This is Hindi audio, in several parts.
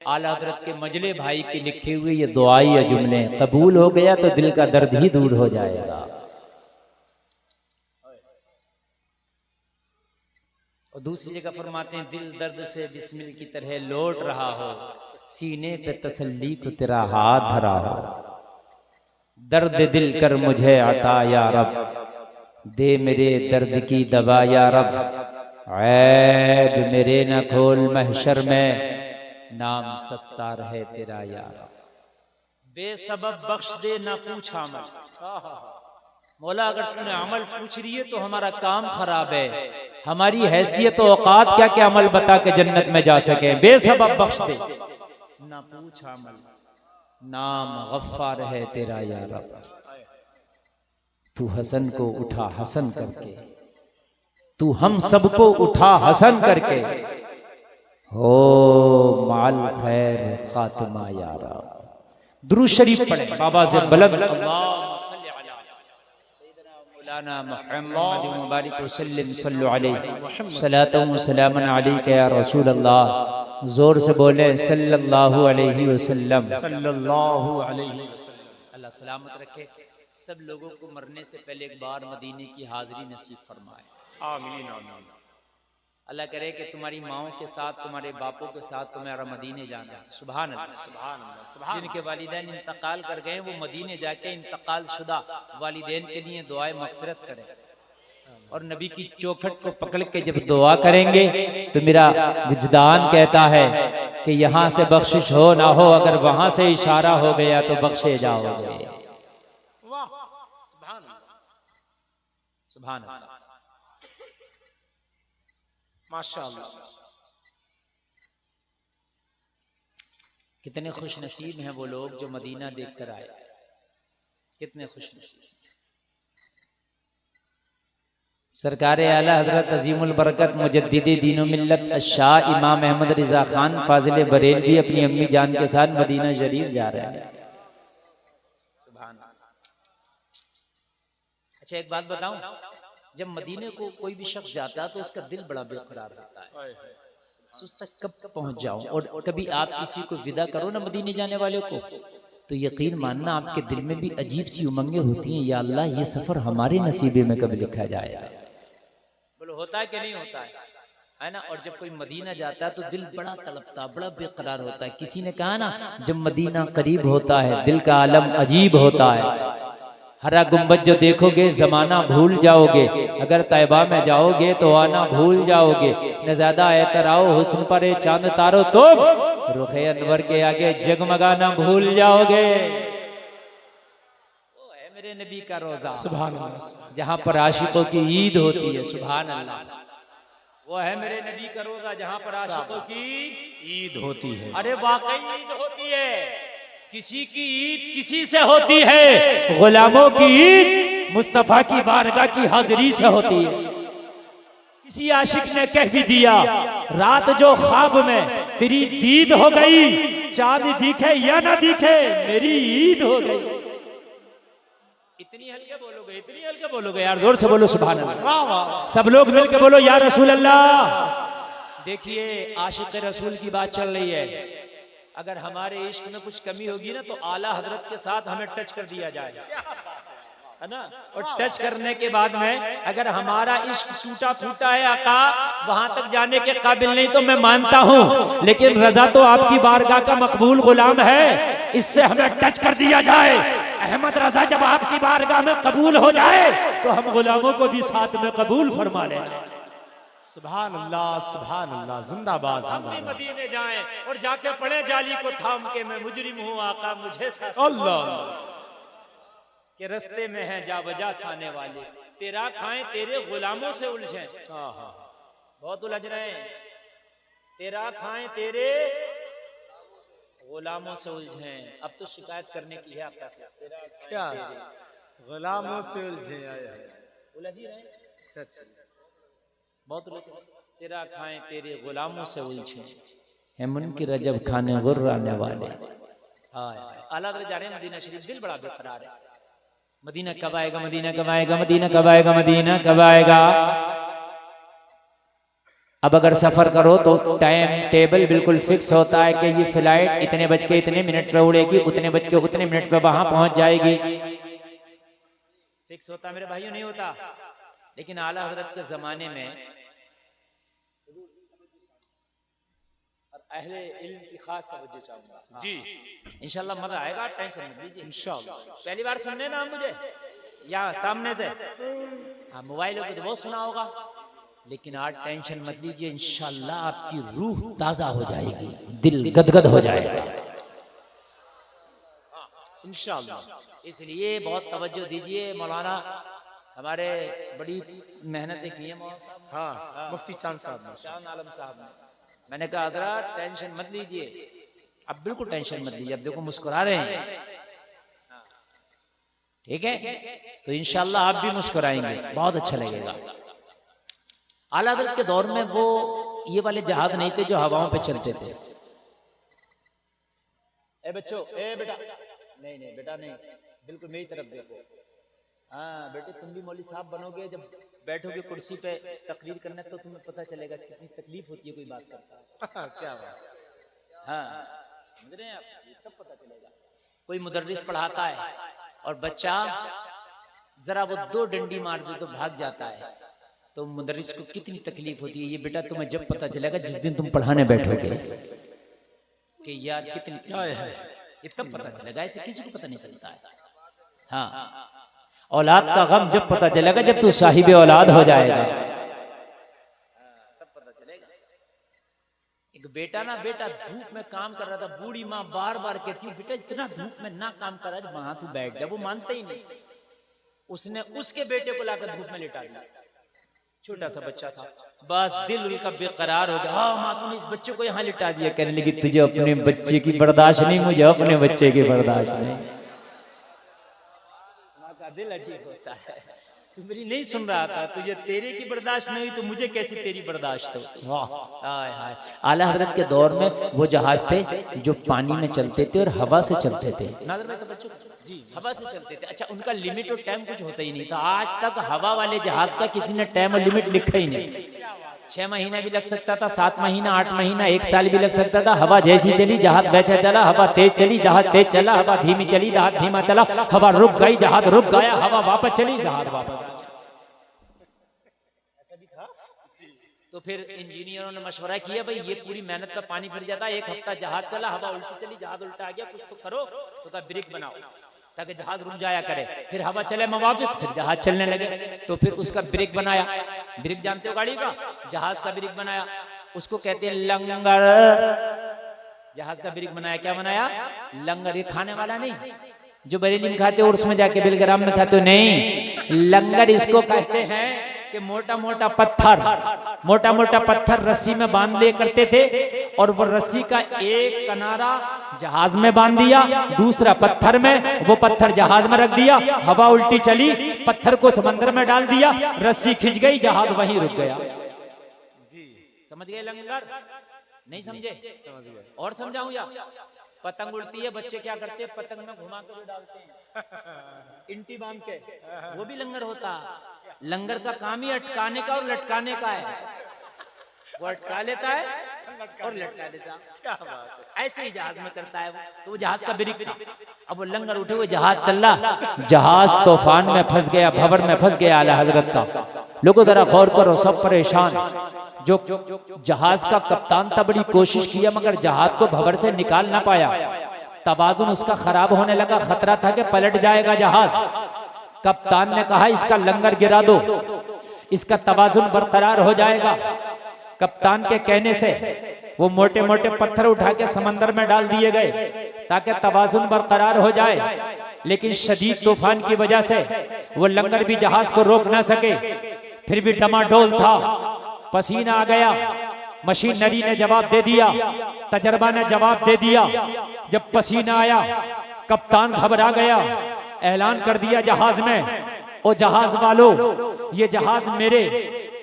आला हजरत के मजले भाई के लिखे हुए ये दुआई या जुमले कबूल हो गया तो दिल का दर्द ही दूर हो जाएगा। और दूसरी जगह फरमाते हैं, दिल दर्द से बिस्मिल की तरह लौट रहा हो, सीने पे तसल्ली को तेरा हाथ धरा हो, दर्द दिल कर मुझे अता या रब, दे मेरे दर्द की दवा या रब, ऐब मेरे न खोल महशर में, नाम सत्तार है तेरा यार, बेसबब बख्श दे ना पूछ अमल। मौला अगर तूने अमल पूछ रही है तो हमारा काम खराब है, हमारी हैसियत और औकात क्या क्या अमल बता के जन्नत में जा सके, बेसबब बख्श दे ना पूछ अमल, नाम गफ्फार है तेरा यार, तू हसन को उठा हसन करके, तू हम सबको उठा हसन करके, हो माल खैर खातिमा यारा। दुरूद शरीफ पढ़े बाबा से बुलंद, मौलाना मुहम्मद मुबारक वसल्लम सल्लल्लाहु अलैहि सलातु व सलामन अलैका या रसूल अल्लाह। जोर से बोले सल्लल्लाहु अलैहि वसल्लम, सल्लल्लाहु अलैहि वसल्लम। अल्लाह सलामत रखे सब लोगों को, मरने से पहले एक बार मदीने की हाजिरी नसीब फरमाए। आमीन आमीन। अल्लाह करे कि तुम्हारी माओ के साथ, तुम्हारे बापों के साथ तुम्हारा मदीने जाना। सुभान अल्लाह, सुभान अल्लाह, सुभान। जिनके वालिदैन इंतकाल कर गए वो मदीने जाके इंतकाल शुदा वालिदैन के लिए दुआए मगफिरत करें, और नबी की चौखट को पकड़ के जब दुआ करेंगे तो मेरा विजदान कहता है कि यहाँ से बख्शिश हो ना हो, अगर वहां से इशारा हो गया तो बख्शे जाओगे। वाह, सुभान अल्लाह, सुभान अल्लाह, माशाअल्लाह। कितने खुश नसीब हैं वो लोग जो मदीना देखकर आए, कितने खुश नसीब। सरकार आला हजरत अजीमुल बरकत मुजद्दिदी दीनो मिल्लत शाह इमाम अहमद रिजा खान फाजिल बरेलवी अपनी अम्मी जान के साथ मदीना शरीफ जा रहे हैं। अच्छा एक बात बताऊं, जब मदीने को कोई भी शख्स जाता है तो उसका दिल बड़ा बेकरार होता है, सोचता कब पहुंच जाऊं। और कभी आप किसी को विदा करो ना मदीने जाने वाले को, तो यकीन मानना आपके दिल में भी अजीब सी उमंगें होती हैं, या अल्लाह ये सफर हमारे नसीबे में कब लिखा जाएगा। बोलो होता है कि नहीं होता है ना। और जब कोई मदीना जाता है तो दिल बड़ा तड़पता, बड़ा बेकरार होता है। किसी ने कहा ना, जब मदीना करीब होता है दिल का आलम अजीब होता है। हरा गुंबद जो देखोगे जमाना भूल जाओगे, अगर तैबा में जाओगे तो आना भूल जाओगे। न ज्यादा एतराओ हुस्न पर चांद तारो, तुम रुखे अनवर के आगे जगमगाना भूल जाओगे। वो है मेरे नबी का रोजा, सुभान अल्लाह, जहाँ पर आशिकों की ईद होती है। सुभान अल्लाह, वो है मेरे नबी का रोजा जहाँ पर आशिकों की ईद होती है। अरे वाकई ईद होती है। किसी की ईद किसी से होती है, गुलामों की ईद मुस्तफा की बारगाह की हाजिरी से होती है। किसी आशिक ने कह भी दिया, रात जो ख्वाब में तेरी दीद हो गई, चांद दिखे या ना दिखे मेरी ईद हो गई। इतनी हल्के बोलोगे, इतनी हल्के बोलोगे यार, जोर से बोलो सुभान अल्लाह। वाह वाह, सब लोग मिलकर बोलो या रसूल अल्लाह। देखिए आशिक रसूल की बात चल रही है, अगर हमारे इश्क में कुछ कमी होगी ना तो आला हजरत के साथ हमें टच कर दिया जाए, है ना। और टच करने के बाद में अगर हमारा इश्क टूटा फूटा है, आका वहां तक जाने के काबिल नहीं तो मैं मानता हूं, लेकिन रजा तो आपकी बारगाह का मकबूल गुलाम है, इससे हमें टच कर दिया जाए। अहमद रजा जब आपकी बारगाह में कबूल हो जाए तो हम गुलामों को भी साथ में कबूल फरमा लेना। सुभान अल्लाह, सुभान अल्लाह, जिंदाबाद हम भी जिंदाबाद। मदीने जाएं और जाके पढ़े जाली को थाम के, मैं मुजरिम हूँ आका मुझे साथ अल्लाह के रस्ते में है जा बजा खाने वाले, तेरा खाएं तेरे गुलामों से उलझे। बहुत उलझ रहे हैं, तेरा खाएं तेरे गुलामों से उलझे। अब तो शिकायत करने की है आपका, तेरा क्या गुलामों से उलझे आए, उलझ ही रहे, सच बहुत उलझ। तेरा खाएं तेरे गुलामों से उलझे, है मुनकी रजब खाने गुर्राने वाले। आला जा रहे हैं मदीना शरीफ, दिल बड़ा बेकरार है। मदीना कब आएगा, मदीना कब आएगा, मदीना कब आएगा, मदीना कब आएगा। अब अगर सफ़र करो तो टाइम टेबल बिल्कुल फिक्स होता है कि ये फ्लाइट इतने बज के इतने मिनट पे उड़ेगी, उतने बज के उतने मिनट पे वहां पहुंच जाएगी, फिक्स होता मेरे भाइयों, नहीं होता। लेकिन आला हजरत के जमाने में अहले इल्म की खास तवज्जो चाहूंगा जी, इंशाल्लाह, मजा आएगा, टेंशन मत लीजिए इंशाल्लाह। पहली बार सुनने ना मुझे या सामने से, हाँ मोबाइलों पे तो बहुत सुना होगा, लेकिन आज टेंशन मत लीजिए, इंशाल्लाह आपकी रूह ताजा हो जाएगी, दिल गदगद हो जाएगा इंशाल्लाह। इसलिए बहुत तवज्जो दीजिए। मौलाना हमारे बड़ी मेहनतें की है मौलाना साहब, हाँ, मुफ्ती चांद साहब, शान आलम साहब ने। मैंने कहा हजरत टेंशन मत लीजिए, अब बिल्कुल टेंशन मत लीजिए, अब देखो मुस्कुरा रहे हैं, ठीक है, तो इंशाल्लाह आप भी मुस्कुराएंगे, बहुत अच्छा लगेगा। आला हज़रत के दौर में वो ये वाले जहाज नहीं थे जो हवाओं पे चलते थे। ए बच्चों, ए बेटा, नहीं नहीं बेटा नहीं, बिल्कुल मेरी तरफ देखो। हाँ बेटे, तुम भी मौलवी साहब बनोगे, जब बैठोगे कुर्सी पे तकरीर करने तो तुम्हें पता चलेगा कितनी तकलीफ होती है कोई बात करता है। क्या बात। हाँ समझ रहे हैं आप, तब पता चलेगा। कोई मुदर्रिस पढ़ाता है और बच्चा जरा वो दो डंडी मार दे तो भाग जाता है, तो मुदर्रिस को कितनी तकलीफ होती है। ये बेटा तुम्हें जब पता चलेगा जिस दिन तुम पढ़ाने बैठोगे कि यार कितनी, ये तब पता चलेगा, ऐसे किसी को पता नहीं चलता है। हाँ, औलाद का गम जब पता चलेगा जब तू साहिब औलाद हो जाएगा, तब पता चलेगा। एक बेटा ना, बेटा धूप में काम कर रहा था, बूढ़ी माँ बार बार कहती है बेटा इतना धूप में ना काम कर रहा है, वहां तू बैठ जा, वो मानता ही नहीं। उसने उसके बेटे को लाकर धूप में लिटा दिया, छोटा सा बच्चा था, बस दिल उनका बेकरार हो गया। हाँ माँ तूने इस बच्चे को यहाँ लिटा दिया, कहने लगी तुझे अपने बच्चे की बर्दाश्त नहीं, मुझे अपने बच्चे की बर्दाश्त नहीं। माँ का दिल अजीब होता है, तू मेरी नहीं सुन रहा था, तुझे तेरे की बर्दाश्त नहीं तो मुझे कैसे तेरी बर्दाश्त हो। हाय हाय, आला हजरत के दौर में वो जहाज थे जो पानी में चलते थे और हवा से चलते थे। नादर भाई का बच्चों जी, हवा से चलते थे। अच्छा, उनका लिमिट और टाइम कुछ होता ही नहीं था। आज तक हवा वाले जहाज का किसी ने टाइम और लिमिट लिखा ही नहीं। 6 महीना भी लग सकता था, 7 महीना, 8 महीना, 1 साल भी लग सकता था। हवा जैसी चली जहाज वैसा चला, हवा तेज चली जहाज तेज चला, हवा धीमी चली जहाज धीमा चला, हवा रुक गई जहाज रुक गया, हवा वापस चली जहाज वापस। ऐसा भी था। तो फिर इंजीनियरों ने मशवरा किया, भाई ये पूरी मेहनत का पानी फिर जाता है, 1 हफ्ता जहाज चला, हवा उल्टी चली जहाज उल्टा आ गया, कुछ तो करो, तो का ब्रेक बनाओ ताकि जहाज रुक जाया करे, फिर हवा चले मवाफिक, फिर जहाज चलने लगे। तो फिर उसका ब्रेक बनाया, ब्रेक जानते हो गाड़ी का, जहाज का ब्रेक बनाया, उसको कहते हैं लंगर। जहाज का ब्रेक बनाया, क्या बनाया? लंगर। ये खाने वाला नहीं जो बरेली में खाते हो और उसमें जाके बिलग्राम में खाते हो, नहीं, लंगर इसको कहते हैं कि मोटा मोटा पत्थर रस्सी में बांध लिया करते थे, और वो रस्सी का एक किनारा जहाज में बांध दिया, दूसरा पत्थर में, वो पत्थर जहाज में रख दिया, हवा उल्टी चली, पत्थर को समंदर में डाल दिया, रस्सी खिंच गई, जहाज वहीं रुक गया। समझ गए लंगर? नहीं समझे? समझ गए। और समझाऊं या? पतंग उड़ती है, बच्चे क्या करते हैं, पतंग में घुमा कर डालते हैं इंटी बांध के, वो भी लंगर होता। लंगर का काम ही अटकाने का और लटकाने का है, वो अटका लेता है और लटका देता है। ऐसे ही जहाज में करता है वो, तो वो जहाज का ब्रेक था। अब वो लंगर उठे हुए जहाज तल्ला, जहाज तूफान में फंस गया, भंवर में फंस गया आला हजरत का। लोगों जरा गौर करो, सब परेशान। जो जहाज का कप्तान था बड़ी कोशिश किया मगर जहाज को भंवर से निकाल ना पाया, तवाजुन उसका खराब होने लगा, खतरा था कि पलट जाएगा जहाज। कप्तान ने कहा इसका लंगर गिरा दो, इसका तवाजुन बरकरार हो जाएगा। कप्तान के कहने से वो मोटे मोटे पत्थर उठा के समंदर में डाल दिए गए ताकि तवाजुन बरकरार हो जाए, लेकिन शदीद तूफान की वजह से वो लंगर भी जहाज को रोक ना सके। फिर भी डमाडोल था, पसीना आ गया, मशीनरी ने जवाब दे दिया, तजर्बा ने जवाब दे दिया। जब पसीना आया, कप्तान घबरा गया, ऐलान कर दिया जहाज में, ओ जहाज वालों, ये जहाज मेरे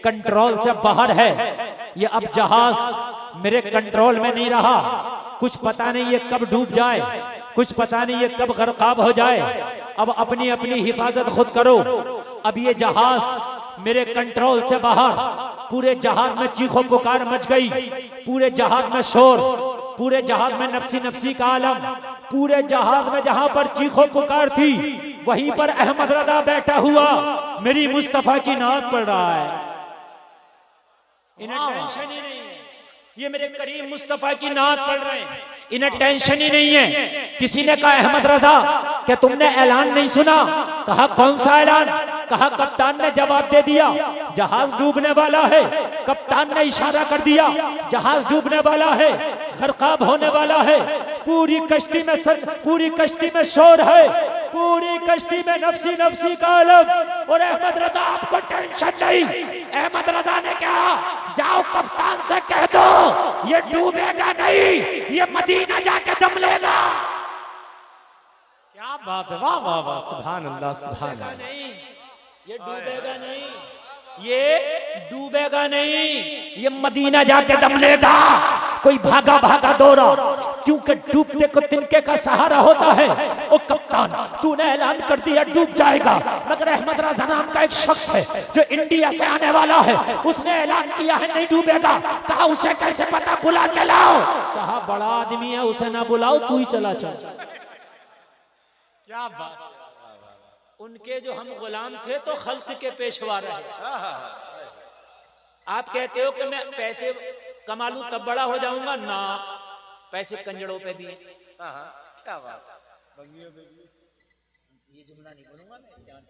कंट्रोल से बाहर है, ये अब जहाज मेरे कंट्रोल में नहीं रहा, कुछ पता नहीं ये कब डूब जाए, कुछ पता नहीं ये कब गर्काब हो जाए। अब अपनी अपनी हिफाजत खुद करो, अब ये जहाज मेरे कंट्रोल से बाहर, पूरे जहाज में चीखों पुकार मच गई, पूरे जहाज में शोर, पूरे जहाज में नफसी नफसी का आलम, पूरे जहाज में जहां पर चीखों पुकार थी वहीं पर अहमद रजा बैठा हुआ मेरी मुस्तफा की नात पढ़ रहा है। इन्हें टेंशन ही नहीं है, ये मेरे करीम मुस्तफा की नात पढ़ रहे हैं, इन्हें टेंशन ही नहीं है। किसी ने कहा अहमद रजा क्या तुमने ऐलान नहीं सुना? कहा कौन सा ऐलान? कहा कप्तान ने जवाब दे दिया जहाज डूबने वाला है। कप्तान ने इशारा कर दिया जहाज डूबने वाला है, गरकाब होने वाला है। पूरी कश्ती में शोर है, पूरी कश्ती में नफसी नफसी का आलम। और अहमद रजा आपको टेंशन नहीं। अहमद रजा ने कहा जाओ कप्तान से कह दो ये डूबेगा नहीं, ये मदीना जाके दम लेगा। क्या बात है, वाह वाह वाह, सुभान अल्लाह सुभान अल्लाह। नहीं, ये डूबेगा नहीं, ये डूबेगा नहीं, ये मदीना जाके दम लेगा। कोई भागा भागा दौड़ा, क्योंकि डूबते को तिनके का सहारा होता है। ओ कप्तान तूने ऐलान कर दिया डूब जाएगा, मगर अहमद रजा नाम का एक शख्स है जो इंडिया से आने वाला है, उसने ऐलान किया है नहीं डूबेगा। कहा उसे कैसे पता, बुला के लाओ। कहा बड़ा आदमी है, उसे ना बुलाओ, तू ही चला चल। क्या बात, उनके जो हम गुलाम थे तो खल्क के पेशवा रहे। आप कहते हो कि मैं पैसे कमा लूं तब बड़ा हो जाऊंगा ना, पैसे कंजड़ों पे भी है। क्या बात, ये जुमला नहीं बोलूंगा मैं, जान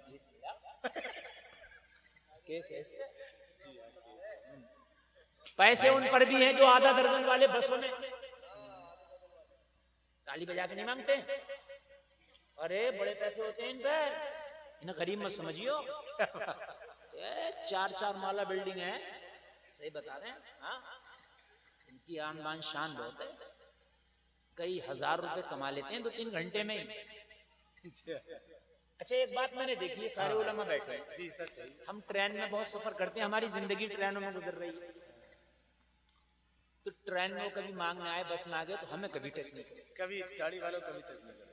केस है इसमें। पैसे उन पर भी हैं जो आधा दर्जन वाले बसों में ताली बजा के नहीं मांगते। अरे बड़े पैसे होते हैं इन पर, इन्हें गरीब मत समझियो। 4 माला बिल्डिंग है, सही बता रहे हैं। हाँ, इनकी आन बान शान बहुत है, कई हजार रुपए कमा लेते हैं 2-3 घंटे में ही। अच्छा एक बात मैंने देखी है, सारे उलमा बैठे हैं जी सच है। हम ट्रेन में बहुत सफर करते हैं, हमारी जिंदगी ट्रेनों में गुजर रही है। तो ट्रेन में कभी मांगने आए, बस में आ गए तो हमें कभी टच नहीं करे, कभी गाड़ी वालों कभी टच नहीं करे।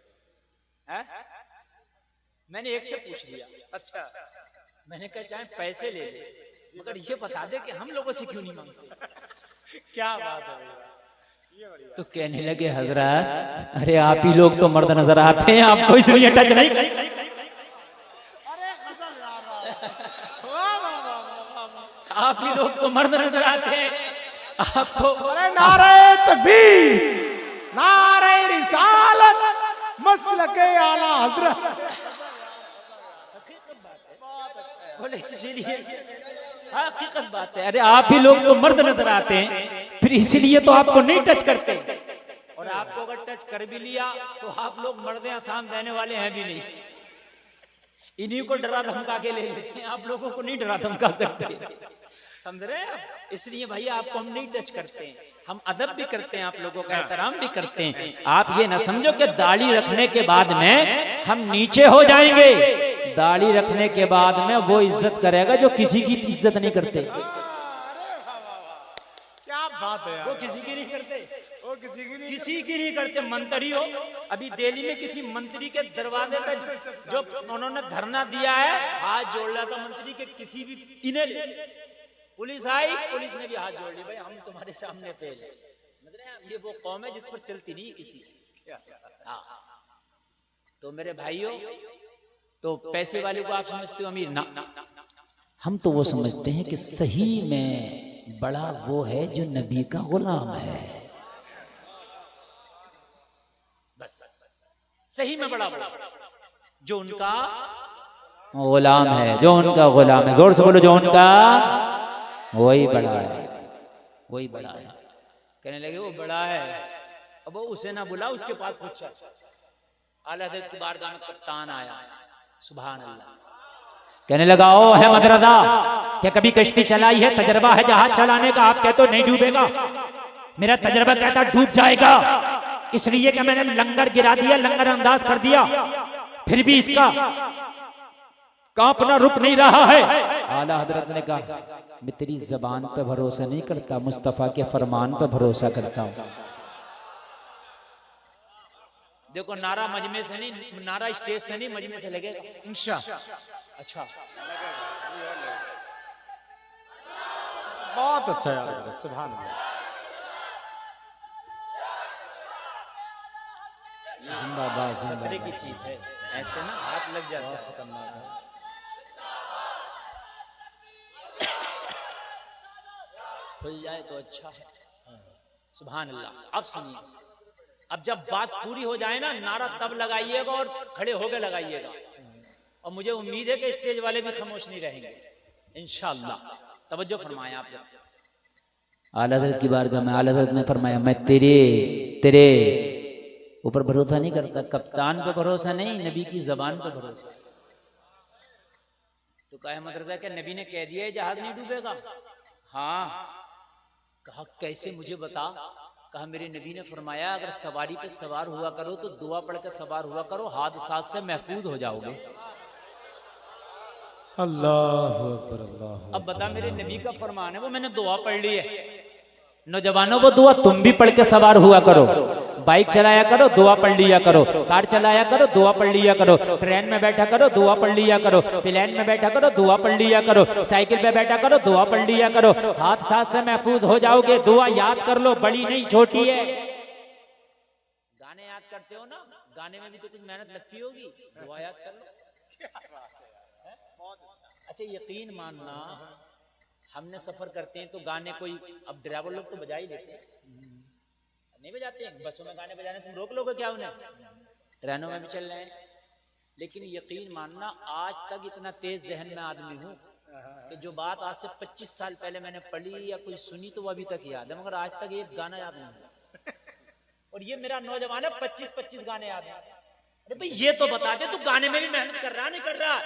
मैंने एक से पूछ लिया, अच्छा, मैंने कहा चाहे पैसे ले ले मगर ये बता दे कि हम लोगों से क्यों नहीं मांगते। क्या बात है भैया, ये बड़ी बात। तो कहने लगे हजरत अरे आप ही लोग तो मर्द नजर आते हैं, आपको इसलिए टच नहीं। अरे कसम यार, वाह वाह वाह वाह, आप ही लोग तो मर्द नजर आते हैं आपको। अरे नारे तकबीर, नारे रिसालत, मसलके आला हजरत। बोले इसीलिए हकीकत बात है। अरे आप ही लोग तो मर्द नजर आते हैं, फिर इसीलिए तो आपको नहीं टच करते। और आपको अगर टच कर भी लिया तो आप लोग मर्द आसान देने वाले हैं भी नहीं, इन्हीं को डरा धमका के ले लेते हैं, आप लोगों को नहीं डरा धमका सकते। समझ रहे हैं आप? इसलिए भैया आपको हम नहीं टच करते हैं, हम अदब भी करते हैं, आप लोगों का एहतराम भी करते हैं। आप ये ना समझो कि दाढ़ी रखने के बाद में हम नीचे हो जाएंगे। दाढ़ी रखने के बाद में वो इज्जत करेगा जो किसी की इज्जत नहीं करते। क्या बात है यार, वो किसी की नहीं करते, वो किसी की नहीं, किसी की नहीं करते। मंत्री हो, अभी दिल्ली में किसी मंत्री के दरवाजे पे जो उन्होंने धरना दिया है, हाथ जोड़ लिया था मंत्री के, किसी भी इन्हें पुलिस आई, पुलिस ने भी हाथ जोड़ ली, भाई हम तुम्हारे सामने फेल है। मतलब ये वो कौम है जिस पर चलती नहीं किसी की। हाँ, तो मेरे भाइयों, तो पैसे वाले को आप समझते हो अमीर ना, हम तो वो समझते हैं कि सही में बड़ा वो है जो नबी का गुलाम है। बस सही में बड़ा जो उनका गुलाम है, जो उनका गुलाम है। जोर से बोलो, जो उनका, वही बड़ा है, वही बड़ा है। कहने लगे वो बड़ा है, अब वो उसे ना बुला, उसके पास पूछा। आला हज़रत की बारगाह में कप्तान आया, सुभान अल्लाह। कहने लगा ओ अहमद रजा क्या कभी कश्ती चलाई है, तजर्बा है जहाज चलाने का? आप कहते हो नहीं डूबेगा, मेरा तजर्बा कहता डूब जाएगा, इसलिए कि मैंने लंगर गिरा दिया, लंगर अंदाज कर दिया, फिर भी इसका कांपना रुक नहीं रहा है। आला हजरत ने कहा मैं तेरी जबान पे भरोसा नहीं करता, मुस्तफा के फरमान पे भरोसा करता हूँ। देखो नारा मजमे से नहीं, नारा स्टेज से नहीं, मजमे से लगेगा इंशाअल्लाह। अच्छा बहुत अच्छा यार, सुभान अल्लाह। जिंदाबाद खतरे जिंदाबाद। की चीज है, ऐसे ना हाथ लग जाता है। खतरनाक है। खुल जाए तो अच्छा है। सुभान अल्लाह। अब सुनिए, अब जब बात पूरी हो जाए ना, नारा तब लगाइएगा और खड़े होकर लगाइएगा। और मुझे उम्मीद है कि स्टेज वाले भी खामोश नहीं रहेंगे इंशाअल्लाह। तवज्जो फरमाएं आप जरा। आला हज़रत की बारगाह में आला हज़रत ने फरमाया, मैं तेरे ऊपर भरोसा नहीं करता। कप्तान पे भरोसा नहीं, नबी की जबान पे भरोसा। तो कहा मतलब क्या नबी ने कह दिया है जहाज नहीं डूबेगा? हाँ। कहा कैसे, मुझे बता। कहा मेरे नबी ने फरमाया अगर सवारी पे सवार हुआ करो तो दुआ पढ़ के सवार हुआ करो, हादसात से महफूज हो जाओगे। अल्लाह अकबर अल्लाह। अब बता, मेरे नबी का फरमान है, वो मैंने दुआ पढ़ ली है। नौजवानों वो दुआ तुम भी पढ़ के सवार हुआ करो। बाइक चलाया करो, दुआ पढ़ लिया करो। कार चलाया करो, दुआ पढ़ लिया करो। ट्रेन में बैठा करो, दुआ पढ़ लिया करो। प्लेन में बैठा करो, दुआ पढ़ लिया करो। साइकिल पे बैठा करो, दुआ पढ़ लिया करो। हादसा से महफूज हो जाओगे। दुआ याद कर लो, बड़ी नहीं छोटी है। गाने याद करते हो ना, गाने में भी तो कुछ मेहनत लगती होगी, दुआ याद कर लो। अच्छा यकीन मानना, हमने सफर करते हैं तो गाने कोई, अब ड्राइवर लोग तो बजा ही लेते हैं, नहीं बजाते हैं। बसों में गाने बजाने तुम रोक लोगे क्या उन्हें? ट्रेनों में भी चल रहे हैं। लेकिन यकीन मानना, आज तक इतना तेज जहन में आदमी हूँ कि जो बात आज से 25 साल पहले मैंने पढ़ी या कोई सुनी तो वो अभी तक याद है, मगर आज तक एक गाना याद नहीं। और ये मेरा नौजवान है, 25-25 गाने याद है। अरे भाई ये तो बता दे, तू गाने में भी मेहनत कर रहा नहीं कर रहा?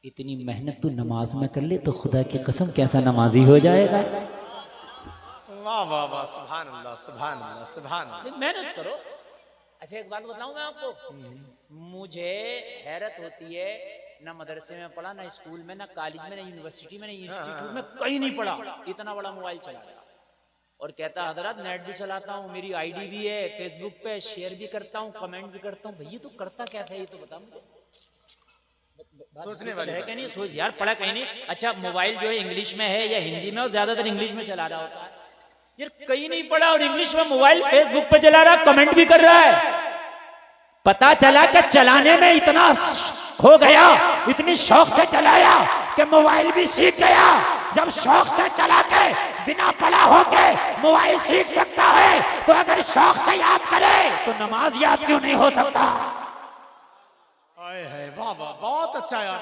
इतनी मेहनत तू नमाज में कर ले तो खुदा की कसम कैसा नमाजी हो जाएगा। वाह वाह वाह, सुभान अल्लाह सुभान अल्लाह सुभान अल्लाह। मेहनत करो। अच्छा एक बात बताऊं मैं आपको, मुझे हैरत होती है, ना मदरसे में पढ़ा, ना स्कूल में, ना कॉलेज में, ना यूनिवर्सिटी में, ना इंस्टीट्यूट में, कहीं नहीं पढ़ा। इतना बड़ा मोबाइल चला रहा और कहता हजरत नेट भी चलाता हूँ, मेरी आईडी भी है, फेसबुक पे शेयर भी करता हूँ, कमेंट भी करता हूँ। भैया तो करता क्या था ये तो बता मुझे। सोचने वाली है कि नहीं? सोच यार, पढ़ा कहीं नहीं। अच्छा मोबाइल जो है इंग्लिश में है या हिंदी में, और ज्यादातर इंग्लिश में चला रहा होता है। यार कहीं नहीं पढ़ा और इंग्लिश में मोबाइल फेसबुक पे चला रहा, कमेंट भी कर रहा है। पता चला कि चलाने में इतना हो गया, इतनी शौक से चलाया कि मोबाइल भी सीख गया। जब शौक से चला के बिना पढ़ा होके मोबाइल सीख सकता है, तो अगर शौक से याद करे तो नमाज याद क्यों नहीं हो सकता? है वाह वाह, बहुत अच्छा यार।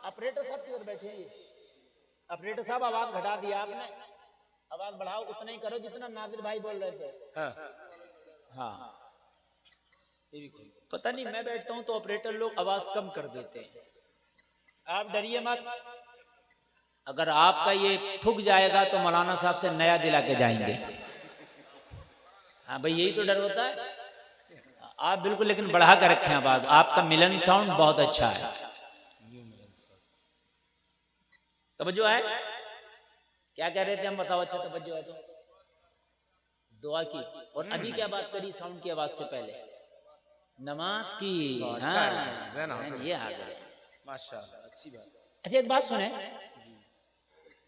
ऑपरेटर साहब किधर बैठे हैं? ऑपरेटर साहब आवाज घटा दिया आपने, आवाज बढ़ाओ, उतना ही करो जितना नादिर भाई बोल रहे थे। हाँ पता नहीं, मैं बैठता हूं तो ऑपरेटर लोग आवाज कम कर देते हैं। आप डरिए मत, अगर आपका ये ठुक जाएगा तो मौलाना साहब से नया दिला के जाएंगे। हाँ भाई यही तो डर होता है। आप बिल्कुल लेकिन बढ़ा कर रखें आवाज, आपका मिलन साउंड बहुत अच्छा है। तवज्जो है? क्या कह रहे थे हम, बताओ। अच्छा तवज्जो है तो दुआ की। और अभी क्या बात करी साउंड की आवाज से पहले? नमाज की। अच्छा हाँ, ये हाजिर है माशाल्लाह, अच्छी बात। अच्छा एक बात सुने,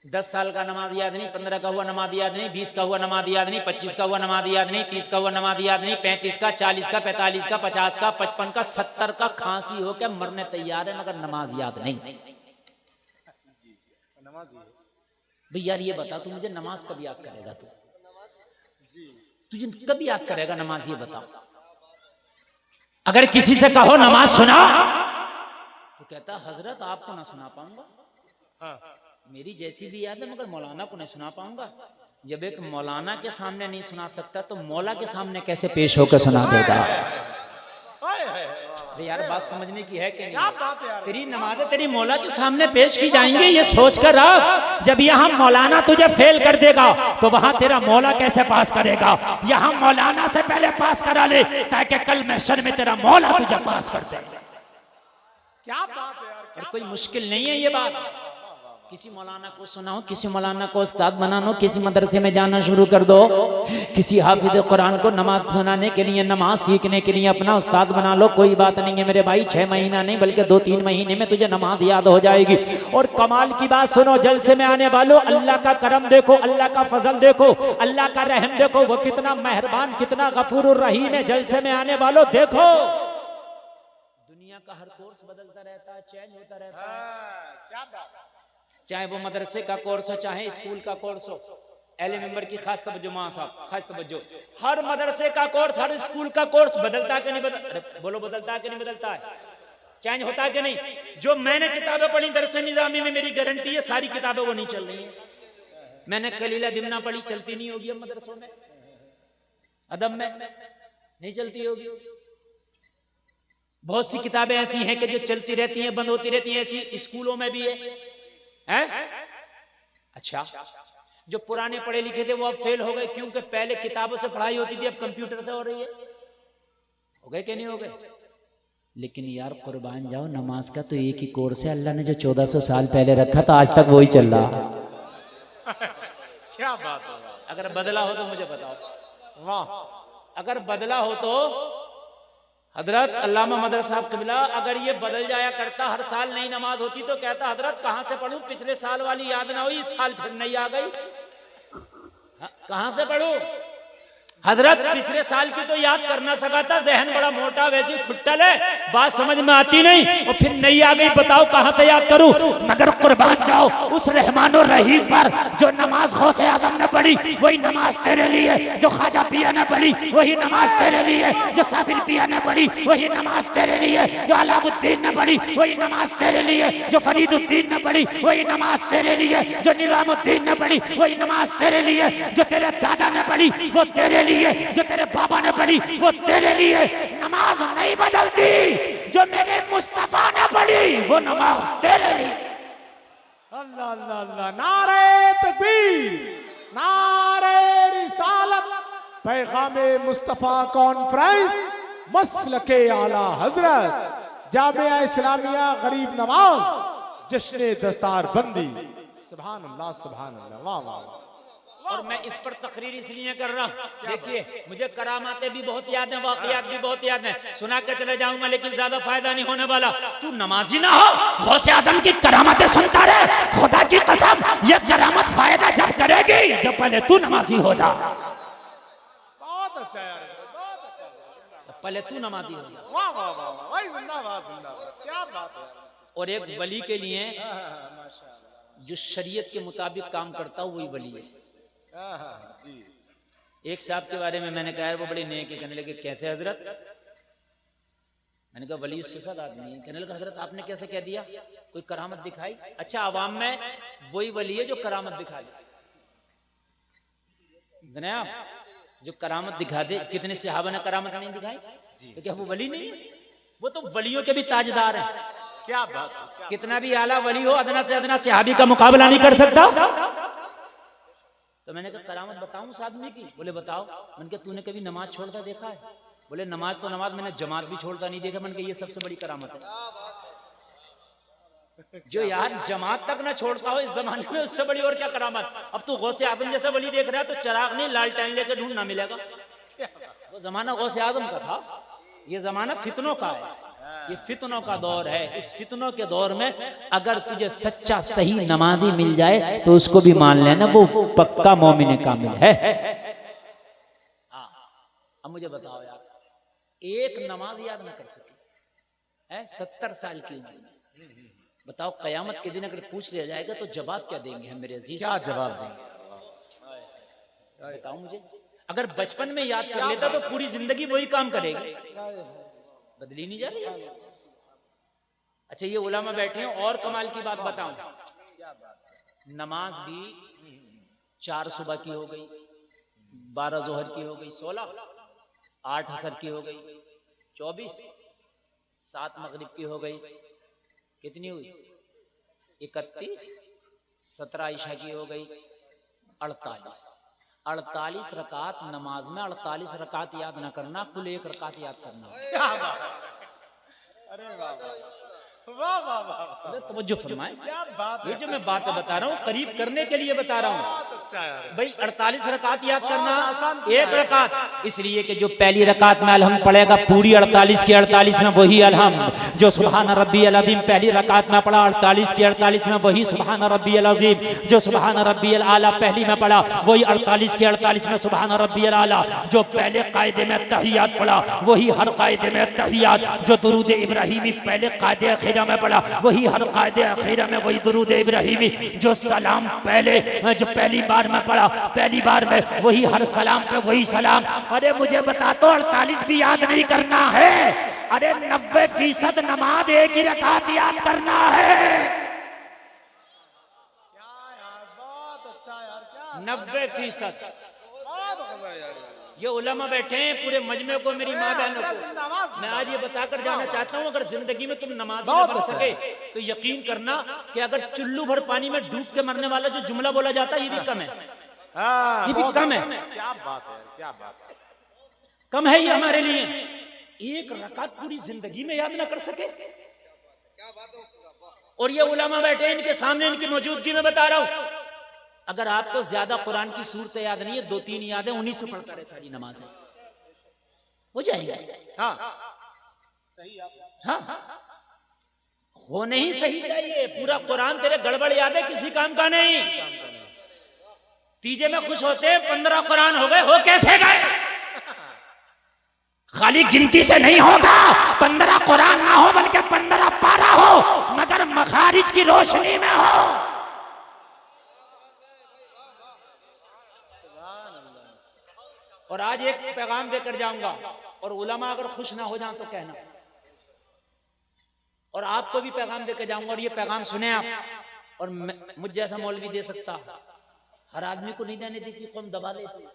10 साल का नमाज याद नहीं, 15 का हुआ नमाज याद नहीं, 20 का हुआ नमाज याद नहीं, 25 का हुआ नमाज याद नहीं, 30 का हुआ नमाज याद नहीं, 35 का, 40 का, 45 का, 50 का, 55 का, 70 का खांसी हो के मरने तैयार है, मगर नमाज याद नहीं। भाई यार ये बता, तू मुझे नमाज कब याद करेगा? तू तुझे कब याद करेगा नमाज, ये बता। अगर किसी से कहो नमाज सुना तो कहता हजरत आपको ना सुना पाऊंगा, मेरी जैसी भी याद है मगर मौलाना को नहीं सुना पाऊंगा। जब एक मौलाना के सामने नहीं सुना सकता तो मौला के सामने कैसे पेश होकर सुना देगा? यार बात समझने की है कि नहीं? तेरी नमाज़ें तेरी मौला के सामने पेश की जाएंगी, ये सोच कर रख। जब यहाँ मौलाना तुझे फेल कर देगा तो वहां तेरा मौला कैसे पास करेगा? यहाँ मौलाना से पहले पास करा ले ताकि कल महशर में तेरा मौला तुझे पास कर दे। क्या बात है यार, और कोई मुश्किल नहीं है ये बात। किसी मौलाना को सुनाओ, किसी मौलाना को उस्ताद बना लो, किसी मदरसे में जाना शुरू कर दो, किसी हाफिज कुरान को नमाज सुनाने के लिए, नमाज सीखने के लिए अपना उस्ताद बना लो। कोई बात नहीं है मेरे भाई, 6 महीना नहीं बल्कि 2-3 महीने में तुझे नमाज याद हो जाएगी। और कमाल की बात सुनो, जलसे में आने वालों, अल्लाह का करम देखो, अल्लाह का फजल देखो, अल्लाह का रहम देखो, वो कितना मेहरबान, कितना गफूर रहीम है। जलसे में आने वालों देखो, दुनिया का हर कोर्स बदलता रहता है, चेंज होता रहता है। क्या बात, चाहे वो मदरसे का कोर्स हो, चाहे स्कूल का कोर्स हो। एले मेंबर की खास तवज्जो मां साहब, खास तवज्जो। हर मदरसे का कोर्स, हर स्कूल का कोर्स बदलता है कि नहीं बदलता? बोलो, बदलता है कि नहीं बदलता है? चेंज होता है कि नहीं? जो मैंने किताबें पढ़ी दरस निजामी में, मेरी गारंटी है सारी किताबें वो नहीं चल रही है। मैंने कलीला दिमना पढ़ी, चलती नहीं होगी अब मदरसों में, अदब में नहीं चलती होगी। बहुत सी किताबें ऐसी हैं कि जो चलती रहती हैं, बंद होती रहती हैं, ऐसी स्कूलों में भी है? अच्छा, जो पुराने पढ़े लिखे थे वो अब फेल हो गए, क्योंकि पहले किताबों से पढ़ाई होती थी, अब कंप्यूटर से हो रही है। हो गए कि नहीं हो गए? लेकिन यार कुर्बान जाओ, नमाज का तो एक ही कोर्स है, अल्लाह ने जो 1400 साल पहले रखा था आज तक वही चल रहा। क्या बात है। अगर बदला हो तो मुझे बताओ। वाह, अगर बदला हो तो हजरत अल्लामा मदर साहब किबला, अगर ये बदल जाया करता, हर साल नई नमाज होती तो कहता हजरत कहां से पढ़ूं, पिछले साल वाली याद ना हुई, इस साल फिर नई आ गई, कहां से पढ़ूं? हजरत पिछले साल की तो याद करना सका था, जहन बड़ा मोटा, वैसी खुट्टल है, बात समझ में आती नहीं, और फिर नई आ गई, बताओ कहां से याद करूं? मगर कुर्बान जाओ उस रहमान और रहीम पर, जो नमाज गौसे आजम ने पढ़ी वही नमाज तेरे लिए, जो ख्वाजा पिया ने पढ़ी वही नमाज तेरे लिए, जो साबिर पिया ने पढ़ी वही नमाज तेरे लिए, जो अलाउद्दीन ने पढ़ी वही नमाज तेरे लिए, जो फरीदुद्दीन ने पढ़ी वही नमाज तेरे लिए, जो निजामुद्दीन ने पढ़ी वही नमाज तेरे लिए, जो तेरे दादा ने पढ़ी वो तेरे लिए, जो तेरे पापा ने पढ़ी वो तेरे लिए। नमाज नहीं बदलती, जो मेरे मुस्तफा ने पढ़ी वो नमाज तेरे लिए। अल्लाह अल्लाह अल्लाह, नारे तकबीर, नारे रिसालत, पैगामे मुस्तफा कॉन्फ्रेंस, मसलके आला हजरत, जामिया इस्लामिया गरीब नवाज, जश्न दस्तार बंदी। सुभान अल्लाह, सुभान अल्लाह, वाह वाह वाह। और मैं इस पर तकरीर इसलिए कर रहा हूँ, देखिए मुझे करामातें भी बहुत याद हैं, वाकयात भी बहुत याद हैं, सुना के चले जाऊंगा लेकिन ज्यादा फायदा नहीं होने वाला। तू नमाजी ना हो, गौसे आजम की करामातें सुनता रहे, खुदा की कसम ये करामत फायदा जब करेगी जब पहले तू नमाजी हो जा। बहुत अच्छा यार, बहुत अच्छा, पहले तू नमाजी हो जा। वाह वाह वाह वाह, भाई जिंदाबाद जिंदाबाद, क्या बात है। और एक वली के लिए माशाअल्लाह, जो शरीयत के मुताबिक काम करता हो वही वली है। जी। एक साहब के बारे में मैंने कहा वो बड़े नेक है, कहने लगे कैसे हजरत? मैंने कहा वली सिफत आदमी है। कहने लगा हजरत आपने कैसे कह दिया, कोई करामत दिखाई? अच्छा, आवाम में वही वली है जो करामत दिखा दे, जो करामत दिखा दे। कितने सहाबा ने करामत नहीं दिखाई, तो क्या वो वली नहीं है? वो तो वलियों के भी ताजदार है। क्या बात है, कितना भी आला वली हो, अदना से अदना सहाबी का मुकाबला नहीं कर सकता। तो मैंने कहा करामत बताऊं उस आदमी की? बोले बताओ। मैंने कहा तूने कभी नमाज छोड़ता देखा है? बोले नमाज तो नमाज, मैंने जमात भी छोड़ता नहीं देखा। मैंने कहा ये सबसे बड़ी करामत है, जो यार जमात तक ना छोड़ता हो इस जमाने में, उससे बड़ी और क्या करामत। अब तू गौसे आजम जैसा वली देख रहा है तो चिराग नहीं लालटेन लेकर ढूंढना मिलेगा। वो जमाना गौसे आजम का था, ये जमाना फितनों का है, ये फितनों का दौर है। इस फितनों के दौर में अगर तुझे सच्चा सही नमाजी मिल जाए तो उसको भी मान लेना, वो पक्का मोमिन कामिल है। अब मुझे बताओ यार, एक नमाज याद ना कर सके है 70 साल की उम्र में, बताओ कयामत के दिन अगर पूछ लिया जाएगा तो जवाब क्या देंगे हम मेरे अजीज? क्या जवाब देंगे? बताओ मुझे। अगर बचपन में याद कर लेता तो पूरी जिंदगी वही काम करेगा, बदली नहीं जा रही। अच्छा, ये उलामा बैठे हैं, और कमाल की बात बताऊं, नमाज भी 4 सुबह की हो गई, 12 जोहर की हो गई, 16, 8 असर की हो गई, 24, 7 मगरिब की हो गई, कितनी हुई? 31, 17 ईशा की हो गई, 48 रकात नमाज में 48 रकात याद ना करना, कुल 1 रकात याद करना। क्या बात है, अरे वाह वाह, वाह वाह वाह वाह। अरे तवज्जो फरमाए, क्या बात ये है, जो मैं बात बता रहा हूँ करीब करने के लिए बता रहा हूँ। बहुत अच्छा यार। भाई 48 रकात याद बहुत करना, आसान एक है। रकात, इसलिए कि जो पहली रकात में अलहम पढ़ेगा पूरी 48 की 48 में वही अलहम, जो सुबहान रब्बियल अज़ीम पहली रकात में पढ़ा 48 की 48 में वही सुबहान रब्बियल अज़ीम, जो सुबहान रब्बियल आला पहली में पढ़ा वही 48 की 48 में सुबहान रब्बियल आला, जो पहले कायदे में तहियात पढ़ा वही हर कायदे में तहियात, जो दुरूद इब्राहिमी पहले कायदे अखीरा में पढ़ा वही हर कायदे अखीरा में वही दुरूद इब्राहिमी, जो सलाम पहले जो पहली बार में पढ़ा पहली बार में वही हर सलाम पे वही सलाम। अरे मुझे बता तो 48 भी याद नहीं करना है, अरे 90% नमाज एक ही रकात याद करना है। क्या यार, बहुत अच्छा यार, क्या 90%। बहुत गजब यार। ये उलमा बैठे हैं पूरे मजमे को, मेरी माँ बहनों हजरत को जिंदाबाद, मैं आज ये बताकर जाना चाहता हूँ, अगर जिंदगी में तुम नमाज न बहुत पढ़ अच्छा सके तो यकीन करना कि अगर चुल्लू भर पानी में डूब के मरने वाला जो जुमला बोला जाता है ये भी कम है, हाँ, ये भी बहुत कम अच्छा। है। क्या बात है, क्या बात है। कम है ये हमारे लिए। एक रकात पूरी जिंदगी में याद ना कर सके, और ये उलमा बैठे हैं इनके सामने इनकी मौजूदगी में बता रहा हूं, अगर आपको ज्यादा कुरान की सूरतें याद नहीं है, 2-3 याद है, उन्हीं से पढ़ता रहे सारी नमाज हो जाएगा। हाँ सही आप। हाँ होने ही सही चाहिए, पूरा कुरान तेरे गड़बड़ याद है किसी काम का नहीं। तीजे में खुश होते हैं 15 कुरान हो गए, हो कैसे गए? खाली गिनती से नहीं होगा, 15 कुरान ना हो बल्कि 15 पारा हो, मगर मखारिज की रोशनी में हो। और आज एक पैगाम देकर जाऊंगा, और उलमा अगर खुश ना हो जाए तो कहना, और आपको भी पैगाम देकर जाऊंगा, और ये पैगाम सुने आप, और मुझ जैसा मौलवी दे सकता, हर आदमी को नहीं देने देती, कौन दबा लेती।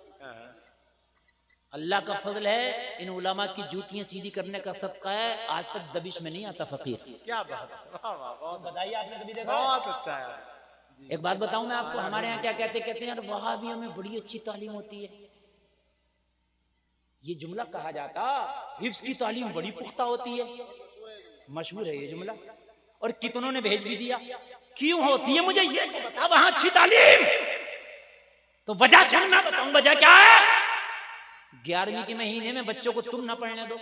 अल्लाह का फजल है, इन उलमा की जूतियां सीधी करने का सदका है, आज तक दबिश में नहीं आता फकीर। क्या बात है, वाह वाह, बहुत बताइए आपने कभी देखा? बहुत अच्छा यार। एक बात बताऊं मैं आपको, हमारे यहाँ क्या कहते हैं यार वहाबियों में बड़ी अच्छी तालीम होती है, ये जुमला कहा जाता, हिफ्ज की तालीम बड़ी पुख्ता होती है, मशहूर है ये जुमला, और कितनों ने भेज भी दिया। क्यों होती है मुझे ये तो बता, वहां अच्छी तालीम, तो वजह सुन, मैं बताऊं वजह क्या है। 11वीं के महीने में बच्चों को तुम ना पढ़ने दो।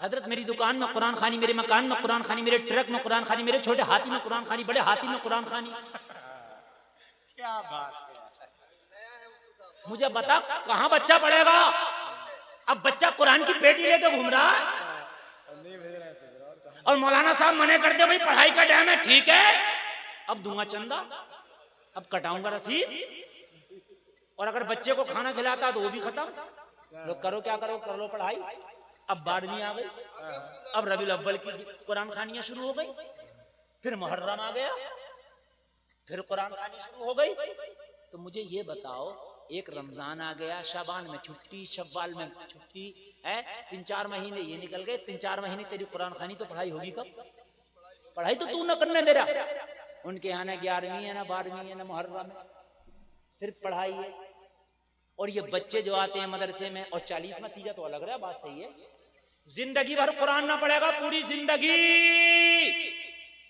हजरत मेरी दुकान में कुरान खानी, मेरे मकान में कुरान खानी, मेरे ट्रक में कुरान खानी, मेरे छोटे हाथी में कुरान खानी, बड़े हाथी में कुरान खानी। क्या बात है। मुझे बता कहां बच्चा पढ़ेगा? अब बच्चा कुरान की पेटी लेकर घूम रहा है, नहीं भेज रहे थे और मौलाना साहब मने कर दे भाई पढ़ाई का टाइम है, ठीक है अब दूंगा चंदा, अब कटाऊंगा रसीद, और अगर बच्चे को खाना खिलाता तो वो भी खत्म। लोग करो क्या करो, कर लो पढ़ाई। अब 12वीं आ गई, अब रबीउल अव्वल की कुरान खानियां शुरू हो गई, फिर मुहर्रम आ गया, फिर कुरान खानी शुरू हो गई। तो मुझे ये बताओ, एक रमजान आ गया, शाबान में छुट्टी, शव्वाल में छुट्टी है, 3-4 महीने ये निकल गए, 3-4 महीने तेरी कुरान खानी, तो पढ़ाई होगी कब? पढ़ाई तो तू न करने दे रहा। उनके यहाँ ना 11वीं है, ना 12वीं है, ना मुहर्रम है, सिर्फ पढ़ाई है। और ये बच्चे जो आते हैं मदरसे में, और 40 नतीजा तो अलग रहा, बात सही है, जिंदगी भर कुरान ना पढ़ेगा, पूरी जिंदगी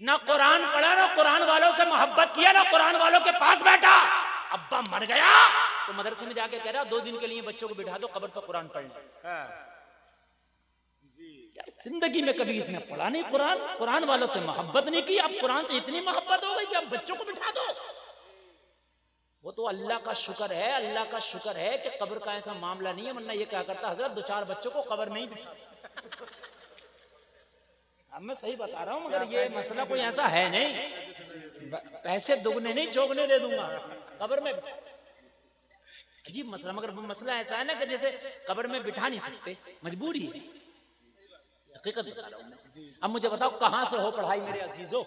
ना कुरान पढ़ा, ना कुरान वालों से मोहब्बत किया, ना कुरान वालों के पास बैठा। अब्बा मर गया तो मदरसे में जाके कह रहा 2 दिन के लिए बच्चों को बिठा दो, कब्र पर कुरान पढ़ने। जिंदगी में कभी इसने पढ़ा नहीं कुरान, कुरान वालों से मोहब्बत नहीं की। अब कुरान से इतनी मोहब्बत हो गई कि अब बच्चों को बिठा दो। वो तो अल्लाह का शुक्र है, अल्लाह का शुक्र है कि कब्र का ऐसा मामला नहीं है, वरना ये क्या करता हजरत 2-4 बच्चों को कब्र नहीं बिठा। अब मैं सही बता रहा हूं, मगर ये मसला कोई ऐसा है नहीं, पैसे दुगने नहीं चौगने दे दूंगा, कब्र में अजीब मसला। मगर मसला ऐसा है ना कि जैसे कब्र में बिठा नहीं सकते, मजबूरी है, हकीकत बता रहा हूं मैं। अब मुझे बताओ कहां से हो पढ़ाई मेरे अजीजों?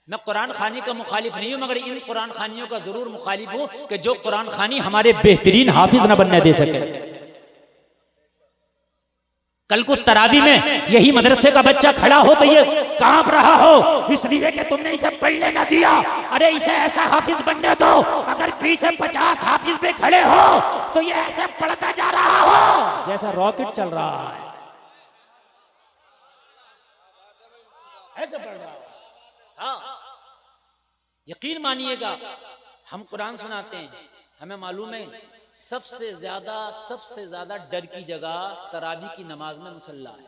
मैं कुरान खानी का मुखालिफ नहीं हूं, मगर इन कुरान खानियों का जरूर मुखालिफ हूं कि जो कुरान खानी हमारे बेहतरीन हाफिज न बनने दे सके। कल को तरावी में यही मदरसे का बच्चा खड़ा हो तो ये कांप रहा हो, इसलिए कि तुमने इसे पढ़ने न दिया। अरे इसे ऐसा हाफिज बनने दो, अगर पीछे 50 हाफिज पे खड़े हो तो ये ऐसे पढ़ता जा रहा हो जैसा रॉकेट चल रहा है। ऐसे पढ़ रहा हो। हाँ, यकीन मानिएगा, हम कुरान सुनाते हैं, हमें मालूम है सबसे ज्यादा डर की जगह तरावी की नमाज में मुसल्ला है।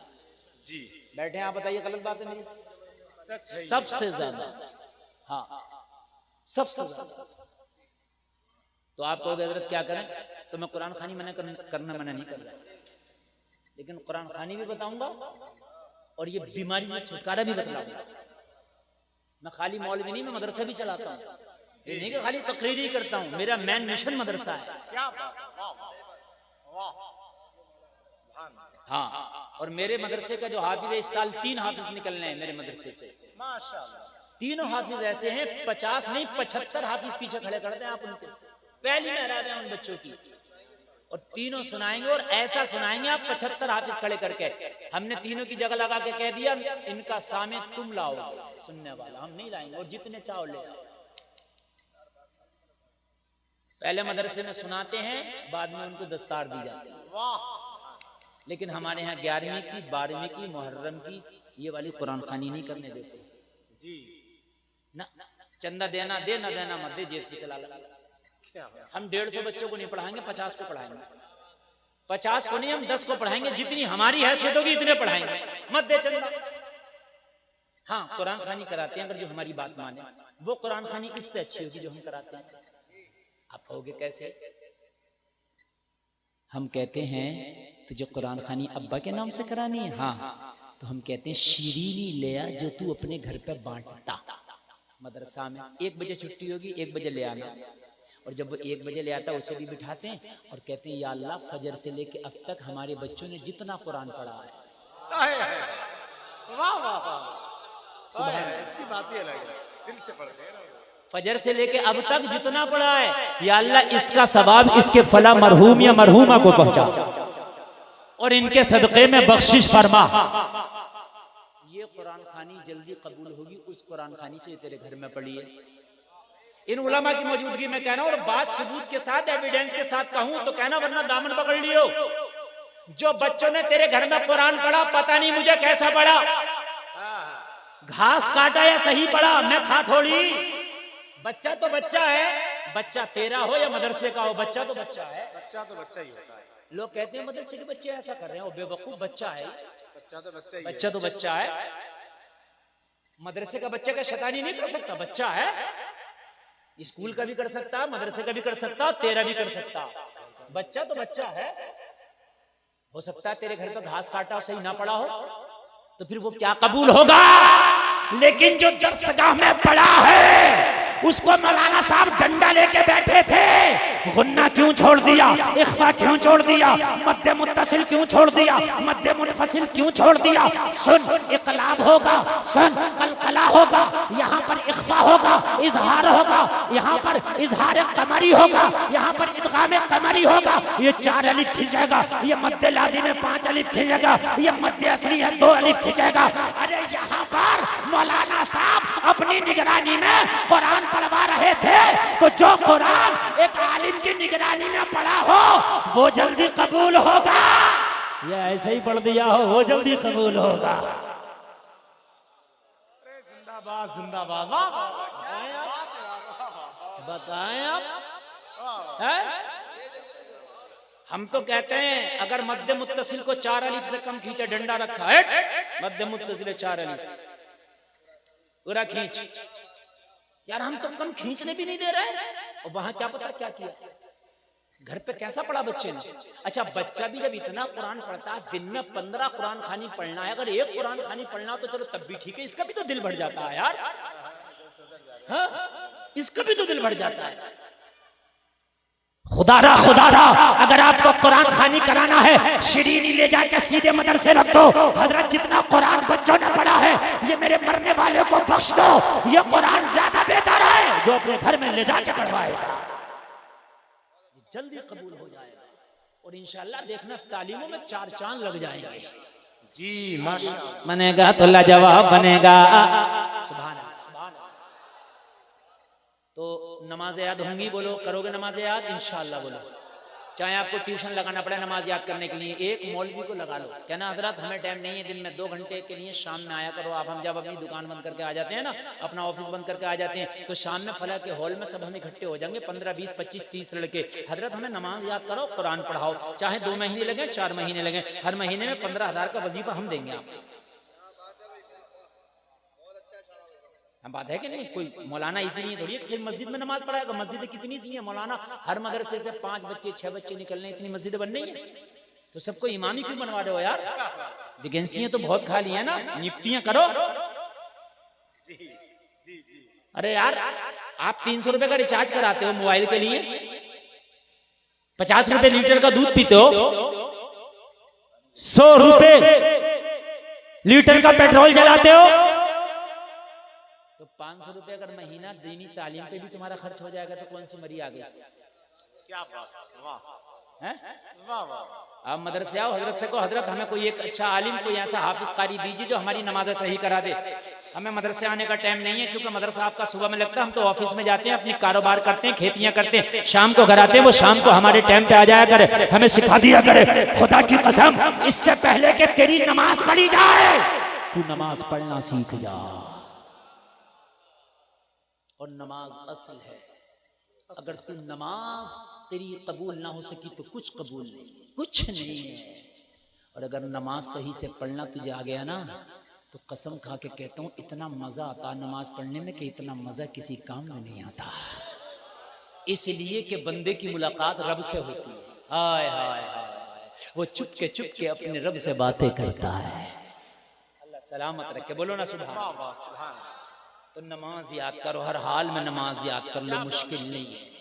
जी बैठे हैं आप, बताइए गलत बात है मेरी? सच है ये। सबसे ज्यादा, हाँ सबसे ज्यादा। तो आप कहोगे हजरत क्या करें? तो मैं कुरान खानी करना मना नहीं कर रहा, लेकिन कुरान खानी भी बताऊंगा और ये बीमारी से छुटकारा भी बतलाऊंगा। मैं खाली मौलवी नहीं, मैं मदरसा भी चलाता हूँ। ये नहीं कि खाली तकरीर ही करता हूँ, मेरा मेन मिशन मदरसा है। क्या बात है, वाह वाह वाह, सुभान अल्लाह। हाँ, और मेरे मदरसे का जो हाफिज है, इस साल 3 हाफिज निकलने हैं मेरे मदरसे से। माशाल्लाह। 3 हाफिज ऐसे हैं, 50 नहीं 75 हाफिज पीछे खड़े कर दें आप उनको, पहली मेहराब है उन बच्चों की, और तीनों सुनाएंगे, और ऐसा सुनाएंगे आप 75 हाफिज खड़े करके। हमने तीनों की जगह लगा के कह दिया, इनका सामे तुम लाओगे सुनने वाला, हम नहीं लाएंगे, और जितने चाहो ले आओ। पहले मदरसे में सुनाते हैं, बाद में उनको दस्तार दी जाती है। वाह, लेकिन हमारे यहाँ 11वीं की, 12वीं की, मुहर्रम की ये वाली कुरान खानी नहीं करने देते जी ना। चंदा देना दे, ना देना मत दे, जेब से चला लगा। क्या बात। हम 150 बच्चों को नहीं पढ़ाएंगे, 50 को पढ़ाएंगे। 50 को नहीं, हम 10 को पढ़ाएंगे, जितनी हमारी हैसियत होगी इतने पढ़ाएंगे, मत दे चंदा। हाँ, कुरान खानी कराते हैं, अगर जो हमारी बात माने वो कुरान खानी इससे अच्छी होगी जो हम कराते हैं। आप कहोगे कैसे? हम कहते हैं तुझे कुरान खानी अब्बा के नाम से करानी है? हाँ, तो हम कहते हैं शीरीनी ले आ जो तू अपने घर पे बांटता। मदरसा में 1 बजे छुट्टी होगी, 1 बजे ले आना, और जब वो 1 बजे ले आता उसे भी बिठाते हैं और कहते हैं या अल्लाह फजर से लेके अब तक हमारे बच्चों ने जितना कुरान पढ़ा है, आए, आए, वाह वाह वाह, सुभान अल्लाह, इसकी बात ही अलग है, दिल से पढ़ते हैं ना। फजर से लेके अब तक जितना पढ़ा है, या अल्लाह इसका सवाब इसके फला मरहूम या मरहूमा को पहुंचा, और इनके सदक़े में बख्शिश फरमा। ये कुरान खानी जल्दी कबूल होगी उस कुरान खानी से तेरे घर में पढ़ी है। इन उलमा की मौजूदगी में कहना, और बात सबूत के साथ, एविडेंस के साथ कहूं तो कहना, वरना दामन पकड़ लियो। जो बच्चों ने तेरे घर में कुरान पढ़ा, पता नहीं मुझे कैसा पढ़ा, घास काटा या सही पढ़ा, मैं था थोड़ी। बच्चा तो बच्चा है, बच्चा तेरा हो या मदरसे का हो, बच्चा तो बच्चा है। बच्चा तो बच्चा ही होता है। लोग कहते हैं मदरसे के बच्चे ऐसा कर रहे हैं, वो बेवकूफ, बच्चा है, बच्चा तो बच्चा ही है। बच्चा तो बच्चा है। मदरसे का बच्चा का शैतानी नहीं कर सकता, बच्चा है, स्कूल का भी कर सकता, मदरसे का भी कर सकता, तेरा भी कर सकता। बच्चा तो बच्चा है। हो सकता है तेरे घर पे घास काटा और सही ना पड़ा हो, तो फिर वो क्या कबूल होगा? लेकिन जो दरसगाह में पड़ा है उसको मौलाना साहब डंडा लेके बैठे थे, गुन्ना क्यों छोड़ दिया, इख्फा क्यों छोड़ दिया, मध्य मुत्तसिल क्यों छोड़ दिया, मध्य मुनफसिल क्यों छोड़ दिया? सुन, इक़लाब होगा, सुन, कलकला होगा, यहाँ पर इख्फा होगा, इजहार होगा, यहाँ पर इजहार कमरी होगा, यहाँ पर इदगाम कमरी होगा। ये 4 अलिफ खींचेगा, ये मध्य लादी में 5 अलिफ खींचेगा, ये मध्य असली है 2 अलिफ खींचेगा। अरे यहाँ पर मौलाना साहब अपनी निगरानी में कुरान पढ़वा रहे थे, तो जो कुरान एक आलिम की निगरानी में पढ़ा हो वो जल्दी कबूल होगा, या ऐसे ही पढ़ दिया हो वो जल्दी कबूल होगा। अरे जिंदाबाद जिंदाबाद, वाह वाह वाह, क्या बात है यार, वाह वाह बताएं आप, वाह। है? हम तो कहते हैं अगर मध्य मुत्तसिल को 4 अलिफ से कम खींचा, डंडा रखा है, मध्य मुत्तसिल 4 अलिफ पूरा खींच। यार हम तो कम खींचने भी नहीं दे रहे, और वहां क्या पता क्या किया, घर पे कैसा पढ़ा बच्चे ने। अच्छा, बच्चा भी जब इतना कुरान पढ़ता है, दिन में 15 कुरान खानी पढ़ना है, अगर 1 कुरान खानी पढ़ना तो चलो तब भी ठीक है, इसका भी तो दिल बढ़ जाता है यार, हाँ? इसका भी तो दिल बढ़ जाता है। खुदारा अगर आपको कुरान खानी कराना है, शिरीनी ले जाके सीधे मदरसे रख दो। हजरत जितना कुरान बच्चों ने पढ़ा है, ये मेरे मरने वाले को बख्श दो, ये कुरान ज्यादा बेहतर है जो अपने घर में ले जाके पढ़वाएगा, जल्दी कबूल हो जाएगा, और इंशाअल्लाह देखना तालीमों में 4 चांद लग जाएंगे। जी माशाअल्लाह, बनेगा तो लाजवाब बनेगा। सुभान अल्लाह। तो नमाज याद होंगी, बोलो, करोगे नमाज याद इंशाअल्लाह, बोलो चाहे आपको ट्यूशन लगाना पड़े नमाज याद करने के लिए, एक मौलवी को लगा लो, कहना हजरत हमें टाइम नहीं है, दिन में 2 घंटे के लिए शाम में आया करो आप। हम जब अपनी दुकान बंद करके आ जाते हैं ना, अपना ऑफिस बंद करके आ जाते हैं, तो शाम में फला के हॉल में सब हम इकट्ठे हो जाएंगे, 15, 20, 25, 30 लड़के। हजरत हमें नमाज याद करो, कुरान पढ़ाओ, चाहे 2 महीने लगे, 4 महीने लगे, हर महीने में 15,000 का वजीफा हम देंगे आपको। बात है कि नहीं? कोई मौलाना इसीलिए थोड़ी सिर्फ मस्जिद में नमाज पढ़ाएगा, मस्जिद कितनी सी है मौलाना, हर मदरसे से 5 बच्चे 6 बच्चे निकलने, इतनी मस्जिद बन रही है, तो सबको इमामी क्यों बनवा रहे हो यार? वैकेंसियां तो बहुत खाली है ना, नियुक्तियां करो। जी जी जी। अरे यार आप 300 रुपए का रिचार्ज कराते हो मोबाइल के लिए, 50 रुपए लीटर का दूध पीते हो, 100 रुपए लीटर का पेट्रोल जलाते हो, तो 500 रुपए अगर महीना दीनी तालीम पे भी तुम्हारा खर्च हो जाएगा तो कौन सी मरी आ गई? क्या बात, वाह हैं? वाह वाह। आप मदरसे आओ, हजरत से को हजरत हमें कोई एक अच्छा आलिम, कोई ऐसा हाफिज कारी दीजिए जो हमारी नमाज़ें सही करा दे। हमें मदरसे आने का टाइम नहीं है, क्योंकि मदरसा आपका सुबह में लगता है, हम तो ऑफिस में जाते हैं, अपने कारोबार करते हैं, खेतियां करते हैं, शाम को घर आते हैं। वो शाम को हमारे टाइम पे आ जाया करे, हमें सिखा दिया करे, खुदा की कसम इससे पहले कि तेरी नमाज पढ़ी जाए तू नमाज पढ़ना सीख जा। और नमाज असल है, अगर तू नमाज तेरी कबूल ना हो सकी तो कुछ कबूल नहीं, कुछ नहीं है। और अगर नमाज सही से पढ़ना तुझे आ गया ना, तो कसम खा के कहता हूँ इतना मजा आता नमाज पढ़ने में कि इतना मजा किसी काम में नहीं आता। इसलिए कि बंदे की मुलाकात रब से होती है, हाय हाय हाय, वो चुप के अपने रब से बातें करता है। अल्लाह सलामत रखे, बोलो ना सुभान अल्लाह। तो नमाज याद करो, हर हाल में नमाज याद कर लो, मुश्किल नहीं है।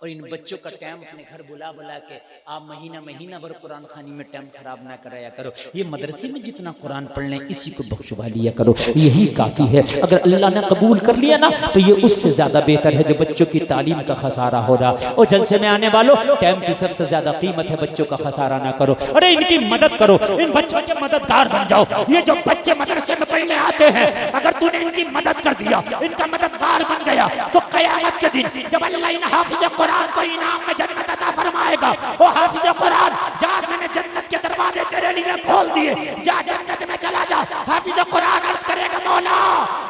और इन बच्चों का टाइम अपने घर बुला बुला के आप महीना भर कुरान खानी में टाइम खराब ना कराया करो। ये मदरसे में जितना कुरान पढ़ लें इसी को बख्शवा लिया करो, यही काफी है। अगर अल्लाह ने कबूल कर लिया ना तो ये उससे ज्यादा बेहतर है जो बच्चों की तालीम का खसारा हो रहा। और जलसे में आने वालों, टाइम की सबसे ज्यादा कीमत है, बच्चों का खसारा ना करो। अरे इनकी मदद करो, इन बच्चों के मददगार बन जाओ। ये जो बच्चे मदरसे में पढ़ने आते हैं, अगर तूने इनकी मदद कर दिया, इनका मददगार बन गया, तो कयामत के दिन जब अल्लाह इन हाफिज कुरान को इनाम में जन्नत अता फरमाएगा, ओ हाफिज कुरान जा, मैंने जन्नत के दरवाजे तेरे लिए खोल दिए, जा जन्नत में चला जा। हाफिज कुरान अर्ज करेगा, मौला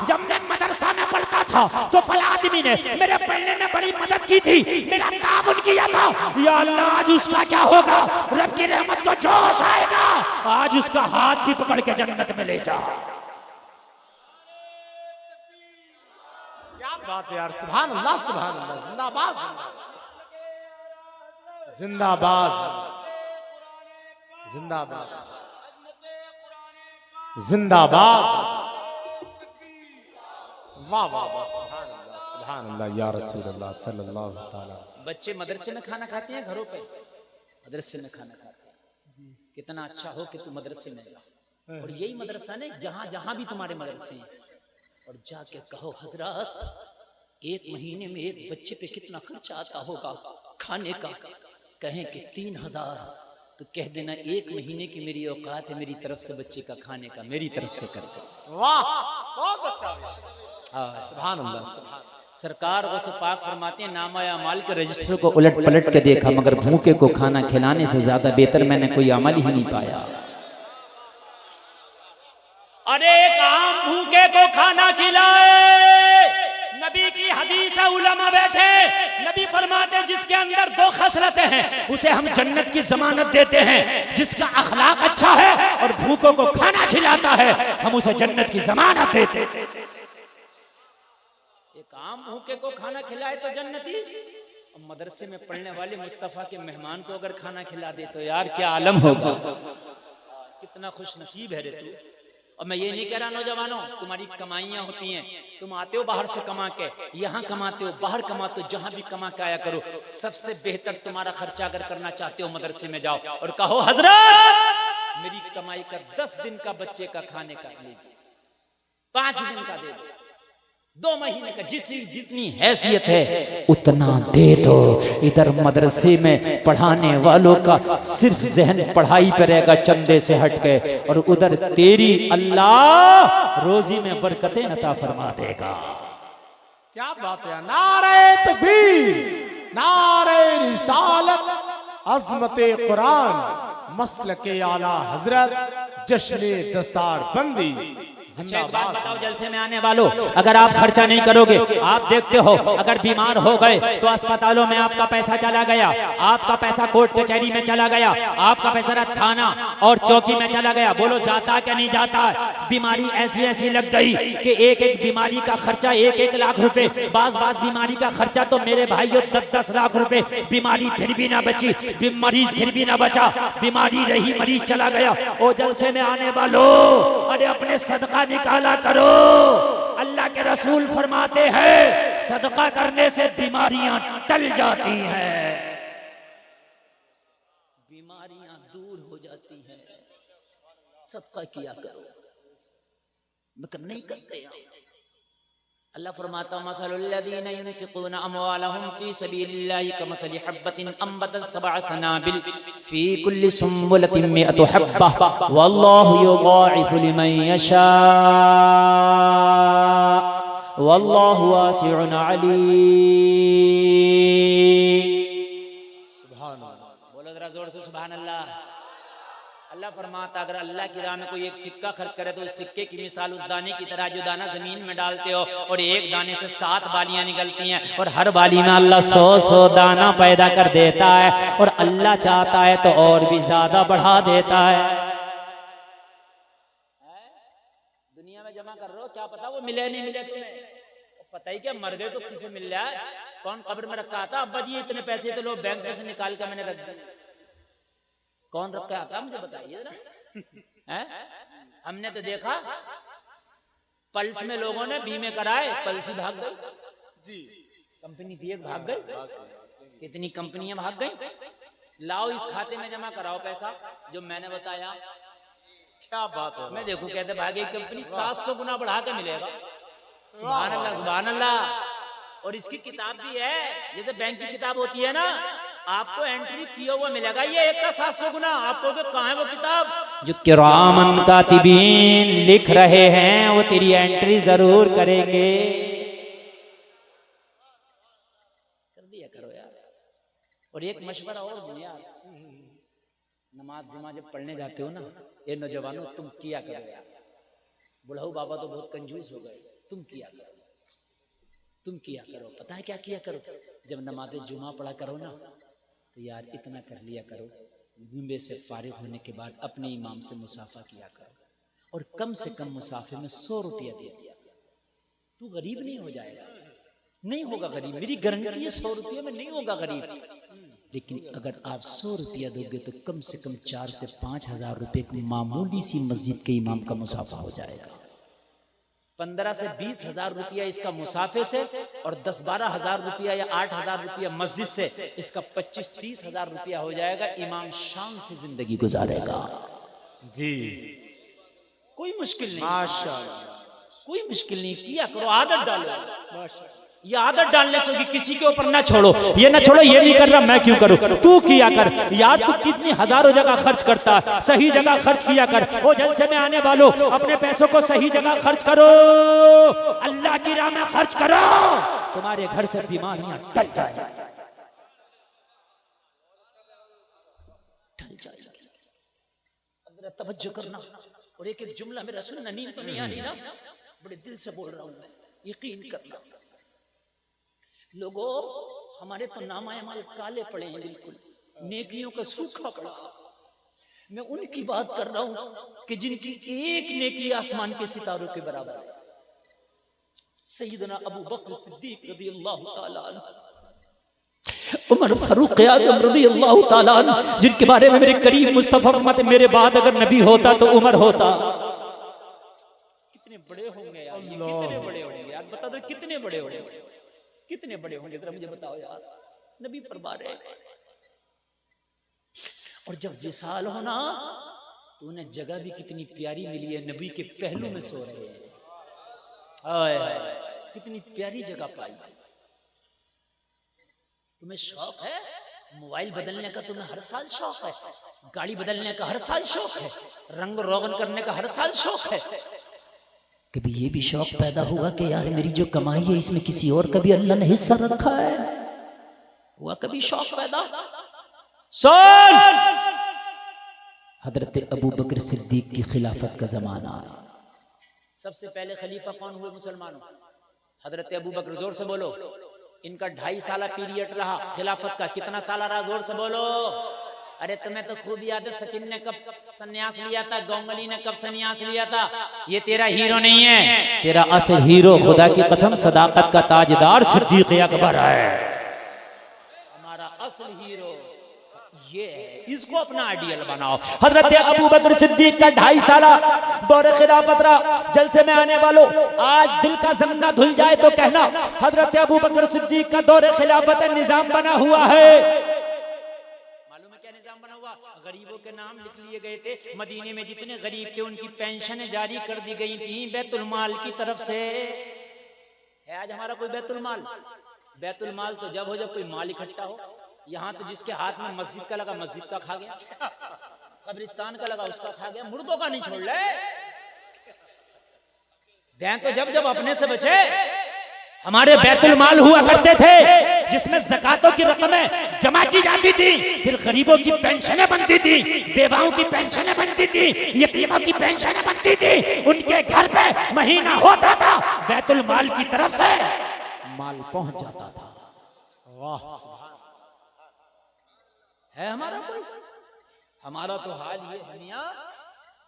जब मैं मदरसा में पढ़ता था तो फला आदमी ने मेरे पढ़ने में बड़ी मदद की थी, मेरा ताउन किया था, या अल्लाह आज उसका क्या होगा? रब की रहमत को जोश आएगा, आज उसका हाथ भी पकड़ के जन्नत में ले जा। क्या बात है यार, सुभान अल्लाह सुभान अल्लाह। जिंदाबाद जिंदाबाद जिंदाबाद जिंदाबाद। वाह वाह वाह, सुभान अल्लाह या रसूल अल्लाह सल्लल्लाहु अलैहि। बच्चे मदरसे में खाना खाते हैं, घरों पे मदरसे में खाना खाते हैं। कितना अच्छा हो कि तू मदरसे में जा, और यही मदरसा ने जहां जहां भी तुम्हारे मदरसे हैं, और जाके कहो हजरत 1 महीने में एक बच्चे पे कितना खर्चा आता होगा खाने का? कहें कि 3000, तो कह देना 1 महीने की मेरी औकात है मेरी तरफ से बच्चे का खाने का, मेरी तरफ से करके। वाह बहुत अच्छा, सुभान अल्लाह सुभान। सरकार वैसे पाक फरमाते हैं, नामा अमाल के रजिस्टर को उलट पलट के देखा, मगर भूखे को खाना खिलाने से ज्यादा बेहतर मैंने कोई अमल ही नहीं पाया। अरे एक आम भूखे को खाना खिलाए, नबी की हदीस है, उलमा बैठे, नबी फरमाते जिसके अंदर 2 खसलतें हैं उसे हम जन्नत की जमानत देते हैं, जिसका अखलाक अच्छा है और भूखों को खाना खिलाता है हम उसे जन्नत की जमानत देते हैं। एक आम भूखे को खाना खिलाए तो जन्नती, और मदरसे में पढ़ने वाले मुस्तफा के मेहमान को अगर खाना खिला दे तो यार क्या आलम होगा, कितना खुश नसीब है रे तू। और मैं ये नहीं कह रहा नौजवानों तुम्हारी कमाइयां होती हैं, तुम आते हो बाहर से कमा के, यहाँ कमाते हो, बाहर कमाते हो, जहां भी कमा के आया करो। सबसे बेहतर तुम्हारा खर्चा अगर करना चाहते हो मदरसे में जाओ और कहो हजरत मेरी कमाई का 10 दिन का बच्चे का खाने का लीजिए, 5 दिन का दे दो, 2 महीने का, जितनी हैसियत है उतना दे दो। इधर मदरसे में पढ़ाने वालों का सिर्फ जहन पढ़ाई पे रहेगा चंदे से हट के, और उधर तेरी अल्लाह रोजी में बरकतें अता फरमा देगा। क्या बात है, नारे तकबीर, नारे रिसालत, अजमत कुरान, मसलके आला हजरत, जश्न दस्तार बंदी अच्छा एक बात बताओ जलसे में आने वालों, अगर आप खर्चा नहीं करोगे, आप देखते हो अगर बीमार हो गए तो अस्पतालों में आपका पैसा चला गया, आपका पैसा कोर्ट कचहरी में चला गया, आपका पैसा थाना और चौकी में चला गया। बोलो जाता क्या नहीं जाता? बीमारी ऐसी ऐसी लग गई कि एक एक बीमारी का खर्चा 1-1 लाख रुपए, बाज बीमारी का खर्चा तो मेरे भाइयों 10-10 लाख रुपए। बीमारी फिर भी ना बची, मरीज फिर भी ना बचा, बीमारी रही मरीज चला गया। ओ जलसे में आने वालों, अरे अपने सदका निकाला करो। अल्लाह के रसूल फरमाते हैं सदका करने से बीमारियां टल जाती हैं, बीमारियां दूर हो जाती हैं। सदका किया करो, मगर नहीं करते। अल्लाह फरमाता मसलुल्लज़ीना युनफ़िक़ूना अमवालहुम फ़ी सबीलिल्लाहि कमसलि हब्बतिन अंबतत सबअ सनाबिल फ़ी कुल्लि सुंबुलतिन मिअतु हब्बह वल्लाहु युज़ाइफ़ु लिमन यशा वल्लाहु वासिउन अलीम। सुभान अल्लाह। बोलो जरा जोर से सुभान अल्लाह। अल्लाह फरमाता अगर अल्लाह की राह में कोई एक सिक्का खर्च करे तो उस सिक्के की मिसाल उस दाने की तरह जो दाना जमीन में डालते हो और एक दाने से 7 बालियां निकलती हैं और हर बाली में अल्लाह 100 दाना पैदा कर देता है और अल्लाह चाहता है तो और भी ज्यादा बढ़ा देता है। दुनिया में जमा कर रहे हो, क्या पता वो मिले नहीं मिले तुम्हें, पता ही क्या मर गए तो किसे मिल जाए। कौन कब्र में रखा था अब्बा जी इतने पैसे तो लोग बैंक में से निकाल कर मैंने रख दिए। कौन रखा था मुझे बताइए जरा। हमने तो देखा पल्स में लोगों ने बीमे कराए, पल्स ही भाग गई जी, कंपनी थी एक भाग गई, कितनी कंपनियां भाग गई। लाओ इस खाते में जमा कराओ पैसा जो मैंने बताया। क्या बात है। मैं देखूं कहते भागे कंपनी 700 गुना बढ़ा के मिलेगा। सुभान अल्लाह सुभान अल्लाह। और इसकी किताब भी है, जैसे बैंक की किताब होती है ना, आपको एंट्री किया हुआ मिलेगा ये एक का 700 गुना। आपको कहाँ है वो किताब जो किरामन कातिबीन लिख रहे हैं, वो तेरी एंट्री जरूर करेंगे। कर दिया करो यार। और एक मशवरा और दूं यार, नमाज जुमा जब पढ़ने जाते हो ना, ये नौजवानों तुम किया करो यार। बुढ़ाऊ बाबा तो बहुत कंजूस हो गए, तुम किया करो, तुम किया करो। पता है क्या किया करो? जब नमाज जुमा पढ़ा करो ना तो यार इतना कर लिया करो, जुम्मे से फारिग होने के बाद अपने इमाम से मुसाफा किया करो और कम से कम मुसाफे में 100 रुपया दे दिया करो। तू गरीब नहीं हो जाएगा, नहीं होगा गरीब, मेरी गारंटी है 100 रुपये में नहीं होगा गरीब। लेकिन अगर आप 100 रुपया दोगे तो कम से कम 4 से 5 हजार रुपये की मामूली सी मस्जिद के इमाम का मुसाफा हो जाएगा। 15 से 20 हजार रुपया इसका मुसाफे से और 10-12 हजार रुपया या 8 हजार रुपया मस्जिद से, इसका 25-30 हजार रुपया हो जाएगा। इमाम शान से जिंदगी गुजारेगा जी। कोई मुश्किल नहीं, माशाअल्लाह, कोई मुश्किल नहीं। किया करो, आदत डालो। ये आदत डालने से होगी, किसी के ऊपर ना छोड़ो। ये ना छोड़ो ये नहीं कर रहा मैं क्यों करूं, तू किया कर यार। तू कितनी हजारों जगह खर्च करता है, सही जगह खर्च किया कर। वो जलसे में आने वालों अपने पैसों को सही जगह खर्च करो, अल्लाह की राह में खर्च करो, तुम्हारे घर से बीमारियां टल जाएंगी, टल जाएंगी। जरा तवज्जो करना। और एक एक जुमला मेरा सुनना, नींद तो नहीं आ रही ना, बड़े दिल से बोल रहा हूं मैं, यकीन करना। लोगों हमारे तो नामाए माल काले पड़े हैं, बिल्कुल नेकियों का सूखा पड़ा। मैं उनकी बात कर रहा हूं कि जिनकी एक नेकी आसमान के सितारों के बराबर है। सैयदना अबू बकर सिद्दीक रज़ियल्लाहु ताला अन्हु, उमर फारूक आज़म रज़ियल्लाहु ताला अन्हु, जिनके बारे में मेरे करीम मुस्तफा फरमाते मेरे बाद अगर नबी होता तो उमर होता। कितने बड़े होंगे यार, कितने बड़े होंगे यार, बता दो कितने बड़े होंगे, कितने बड़े होंगे जरा मुझे बताओ यार। नबी फरमा रहे और जब विसाल हो ना तो उन्हें जगह भी कितनी प्यारी मिली है, नबी के पहलू में सो रहे हैं। कितनी प्यारी जगह पाई। तुम्हें शौक है मोबाइल बदलने का, तुम्हें हर साल शौक है, गाड़ी बदलने का हर साल शौक है, रंग रोगन करने का हर साल शौक है। कभी ये भी शौक पैदा हुआ कि यार मेरी जो कमाई है इसमें किसी और का भी अल्लाह ने हिस्सा रखा है? हुआ कभी शौक पैदा? सुन, हजरत अबू बकर सिद्दीक की खिलाफत का जमाना है। सबसे पहले खलीफा कौन हुए मुसलमानों? हजरत अबू बकर। जोर से बोलो। इनका 2.5 साल पीरियड रहा खिलाफत का। कितना साल रहा? जोर से बोलो। अरे तुम्हें तो खूब याद है, सचिन ने कब संन्यास लिया था, गांगुली ने कब संन्यास लिया था। ये तेरा हीरो नहीं है, तेरा असल हीरो खुदा की कसम सदाकत का ताजदार सिद्दीक अकबर है। हमारा असल हीरो ये है, इसको अपना आइडियल बनाओ। हजरत अबू बकर सिद्दीक का 2.5 साल दौरे खिलाफत रहा। जलसे में आने वालों, आज दिल का जंगा धुल जाए तो कहना हजरत अबू बकर सिद्दीक का दौरे खिलाफत निजाम बना हुआ है। मालूम है क्या निजाम बना हुआ? गरीबों के नाम लिख लिए गए थे। मदीने में जितने गरीब थे उनकी पेंशन जारी कर दी गई थी बैतुल माल की तरफ से। है आज हमारा कोई बैतुल माल? बैतुल माल तो जब हो जब कोई माल इकट्ठा हो। यहाँ तो जिसके हाथ में मस्जिद का लगा मस्जिद का खा गया, कब्रिस्तान का लगा उसका खा गया, मुर्दों का नहीं छोड़ रहे। ध्यान तो जब जब अपने से बचे। हमारे बैतुल माल हुआ करते थे जिसमें ज़कातों की रकमें जमा की जाती थी, फिर गरीबों की पेंशनें बनती थी, बेवाओं की पेंशनें बनती थी, यतीमों की पेंशनें बनती थी। उनके घर पे महीना होता था, बैतुल माल की तरफ से माल पहुंच जाता था। वाह, है हमारा कोई? हमारा तो हाल ये है मियां,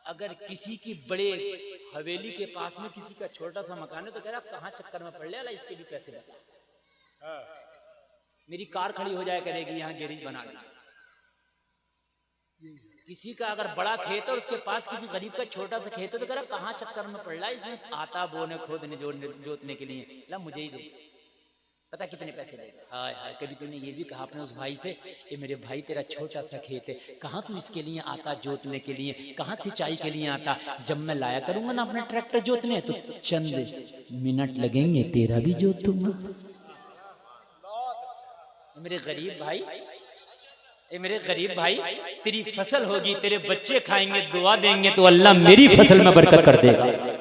अगर किसी की बड़े हवेली के पास में किसी का छोटा सा मकान है तो कह रहा कहाँ चक्कर में पड़ ले, अला इसके भी पैसे लगा। मेरी कार खड़ी हो जाए करेगी यहाँ गैरेज बना देना। किसी का अगर बड़ा खेत है और उसके पास किसी गरीब का छोटा सा खेत है तो कह रहा कहाँ चक्कर में पड़ रहा है, इसमें आता बोने खोदने जोतने के लिए, ला मुझे ही दे। पता कितने पैसे लेगा? हाय हाय, कभी तुमने ये भी कहा अपने उस भाई से, ये मेरे भाई तेरा छोटा सा खेत है, कहाँ तू इसके लिए आता जोतने के लिए, कहाँ सिंचाई के लिए आता? जब मैं लाया करूंगा ना अपना ट्रैक्टर जोतने तो चंद मिनट लगेंगे, तेरा भी जोत दूंगा। मेरे गरीब भाई, ये मेरे गरीब भाई, तेरी फसल होगी, तेरे बच्चे खाएंगे, दुआ देंगे तो अल्लाह मेरी फसल में बरकत कर देगा।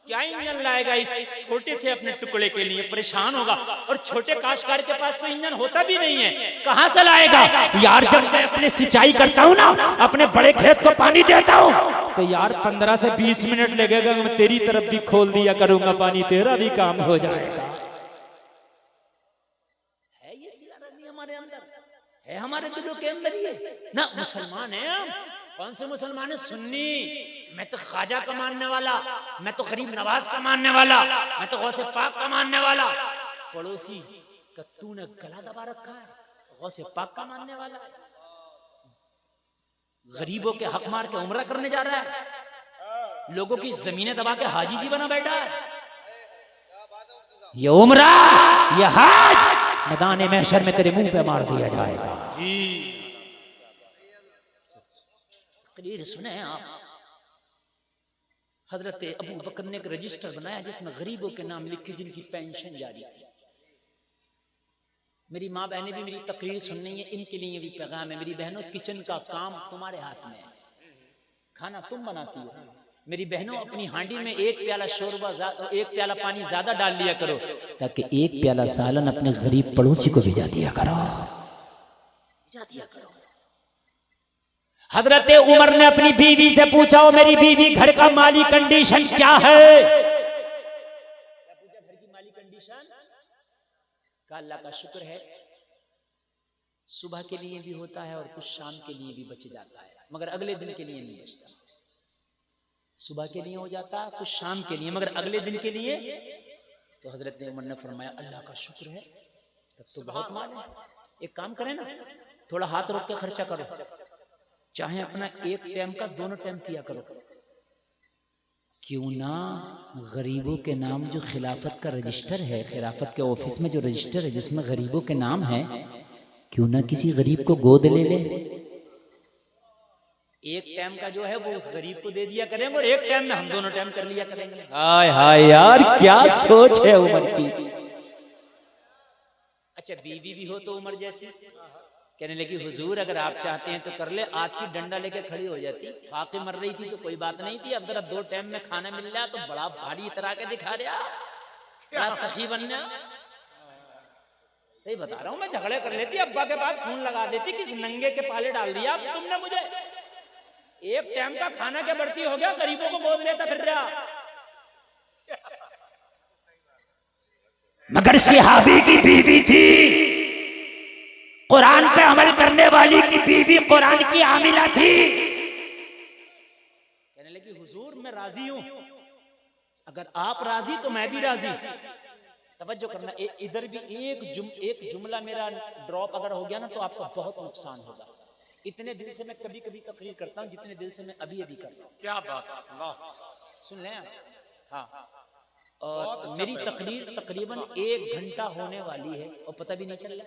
क्या इंजन लाएगा इस छोटे से अपने टुकड़े के लिए? परेशान होगा। और छोटे काश्तकार के पास तो इंजन होता भी नहीं है, कहां से लाएगा? यार जब मैं अपने सिंचाई करता हूँ ना, अपने बड़े खेत को पानी देता हूँ तो यार 15 से 20 मिनट लगेगा, मैं तेरी तरफ भी खोल दिया करूंगा पानी, तेरा भी काम हो जाएगा। है ये सियारत हमारे अंदर, है हमारे दिलों के अंदर ये ना। मुसलमान है हम। कौन से मुसलमान है? सुन्नी। मैं तो ख्वाजा का मानने वाला, मैं तो गरीब नवाज का मानने वाला, मैं तो गौसे पाक का मानने वाला। पड़ोसी का तूने गला दबा रखा है, गौसे पाक का मानने वाला। गरीबों के हक मार के उम्रा करने जा रहा है, लोगों की जमीनें दबा के हाजी जी बना बैठा है। ये उम्रा, ये हाज मैदान महशर में तेरे मुंह पे मार दिया जाएगा। जी तकरीर सुने आप। हजरत अबू बकर ने एक रजिस्टर बनाया जिसमें गरीबों के नाम लिखे जिनकी पेंशन जारी थी। मेरी माँ बहनें भी मेरी तकरीर सुननी है, इनके लिए भी पैगाम है। मेरी बहनों, किचन का काम तुम्हारे हाथ में है, खाना तुम बनाती हो। मेरी बहनों, अपनी हांडी में एक प्याला शोरबा, एक प्याला पानी ज्यादा डाल लिया करो ताकि एक प्याला सालन अपने गरीब पड़ोसी को भिजा दिया करो, भिजा दिया करो। हजरत उमर ने अपनी बीवी से पूछा, ओ मेरी बीवी घर का माली कंडीशन क्या है? क्या पूछा? घर की माली कंडीशन का अल्लाह का शुक्र है, सुबह के लिए भी होता है और कुछ शाम के लिए भी बच जाता है, मगर अगले दिन के लिए नहीं बचता। सुबह के लिए हो जाता है, कुछ शाम के लिए, मगर अगले दिन के लिए। तो हजरत उमर ने फरमाया अल्लाह का शुक्र है, तब तो बहुत माल है। एक काम करें ना, थोड़ा हाथ रोक के खर्चा करो, चाहे अपना एक टाइम का 2 टाइम किया करो। क्यों ना गरीबों के नाम जो खिलाफत का रजिस्टर है, खिलाफत के ऑफिस में जो रजिस्टर है जिसमें गरीबों के नाम है, क्यों ना किसी गरीब को गोद ले ले। एक टाइम का जो है वो उस गरीब को दे दिया करेंगे और एक टाइम में हम 2 टाइम कर लिया करेंगे। हाय हाय यार, क्या सोच है उमर की। अच्छा, बीवी भी हो तो उमर जैसी, कहने लगी हुजूर अगर आप चाहते हैं तो कर ले। आपकी डंडा लेके खड़ी हो जाती, फाके मर रही थी तो कोई बात नहीं थी, अब जरा 2 टाइम में खाना मिल रहा तो बड़ा भारी तरह के दिखा रहा, क्या सखी बनना। सही बता रहा हूँ मैं, झगड़े कर लेती, अब्बा के बाद फोन लगा देती, किस नंगे के पाले डाल दिया अब तुमने मुझे। एक टाइम का खाना क्या बढ़ती हो गया, गरीबों को गोद लेता फिर रहा। मगर सिहाबी की बीवी थी, कुरान पे अमल करने वाली की बीवी कुरान की आमिला थी। कहने लगी हुजूर मैं राजी हूं, अगर आप राजी तो मैं भी राजी। तवज्जो करना, इधर भी एक जुमला मेरा ड्रॉप अगर हो गया ना तो आपका बहुत नुकसान होगा। इतने दिल से मैं कभी कभी तकरीर करता हूँ जितने दिल से मैं अभी अभी करता हूँ। क्या बात है, वाह। सुन लें आप। हाँ, और मेरी तकरीर तकरीबन 1 घंटा होने वाली है और पता भी नहीं चल रहा।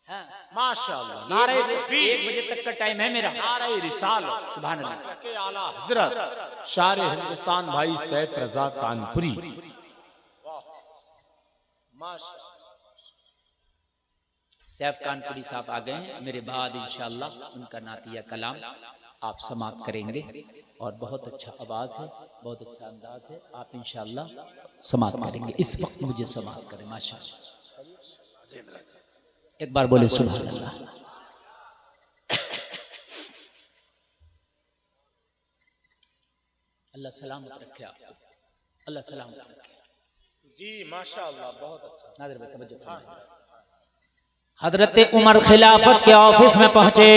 हाँ, माशाअल्लाह, नारे तकबीर। 1 बजे तक का टाइम है मेरा। नारे रिसालत, सुभान अल्लाह। के आला हजरत शार हिंदुस्तान भाई सैफ रजा कानपुरी, माशाअल्लाह। सैफ कानपुरी साहब आ गए हैं, मेरे बाद इंशाअल्लाह उनका नातिया कलाम आप समाप्त करेंगे। और बहुत अच्छा आवाज है, बहुत अच्छा अंदाज है, आप इंशाअल्लाह समाप्त करेंगे। इस वक्त मुझे समाप्त करें माशाअल्लाह। एक बार बोले सुभान अल्लाह। अल्लाह सलामत रखे आपको, अल्लाह सलामत रखे। जी माशाअल्लाह, बहुत अच्छा। नादिर भाई तवज्जो फरमाइए। हजरत उमर खिलाफत के ऑफिस में पहुंचे।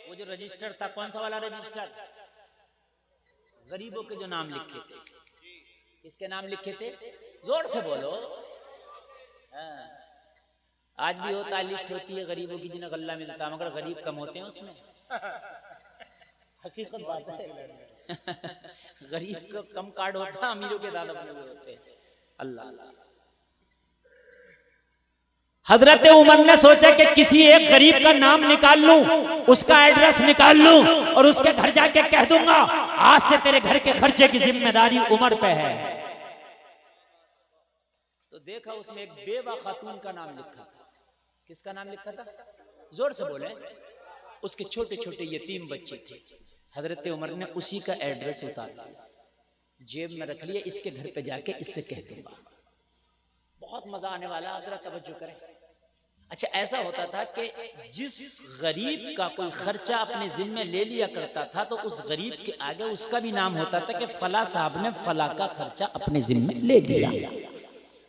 वो जो रजिस्टर था, कौन सा वाला रजिस्टर? गरीबों के जो नाम लिखे थे। किसके नाम लिखे थे? जोर से बोलो। हाँ। आज भी होता है, लिस्ट होती है गरीबों की जिन्हें गल्ला मिलता है, मगर गरीब कम होते हैं उसमें। हकीकत बात है। गरीब का कम कार्ड होता है, अमीरों के ज्यादा बने हुए होते हैं। अल्लाह। हजरत उमर ने सोचा कि किसी एक गरीब का नाम निकाल लूं, उसका एड्रेस निकाल लूं और उसके घर जाके कह दूंगा आज से तेरे घर के खर्चे की जिम्मेदारी उमर पे है। तो देखा उसमें एक बेवा खातून का नाम लिखा था। किसका नाम लिखा था? जोर से बोले। उसके छोटे छोटे यतीम बच्चे थे। हजरत उमर ने उसी का एड्रेस उतार लिया, जेब में रख लिया, इसके घर पे जाके इससे कह दूंगा। बहुत मजा आने वाला, अगर तवज्जो करें। अच्छा, ऐसा होता था कि जिस गरीब का कोई खर्चा अपने जिम्मे ले लिया करता था तो उस गरीब के आगे उसका भी नाम होता था कि फला साहब ने फला का खर्चा अपने जिम्मे ले लिया।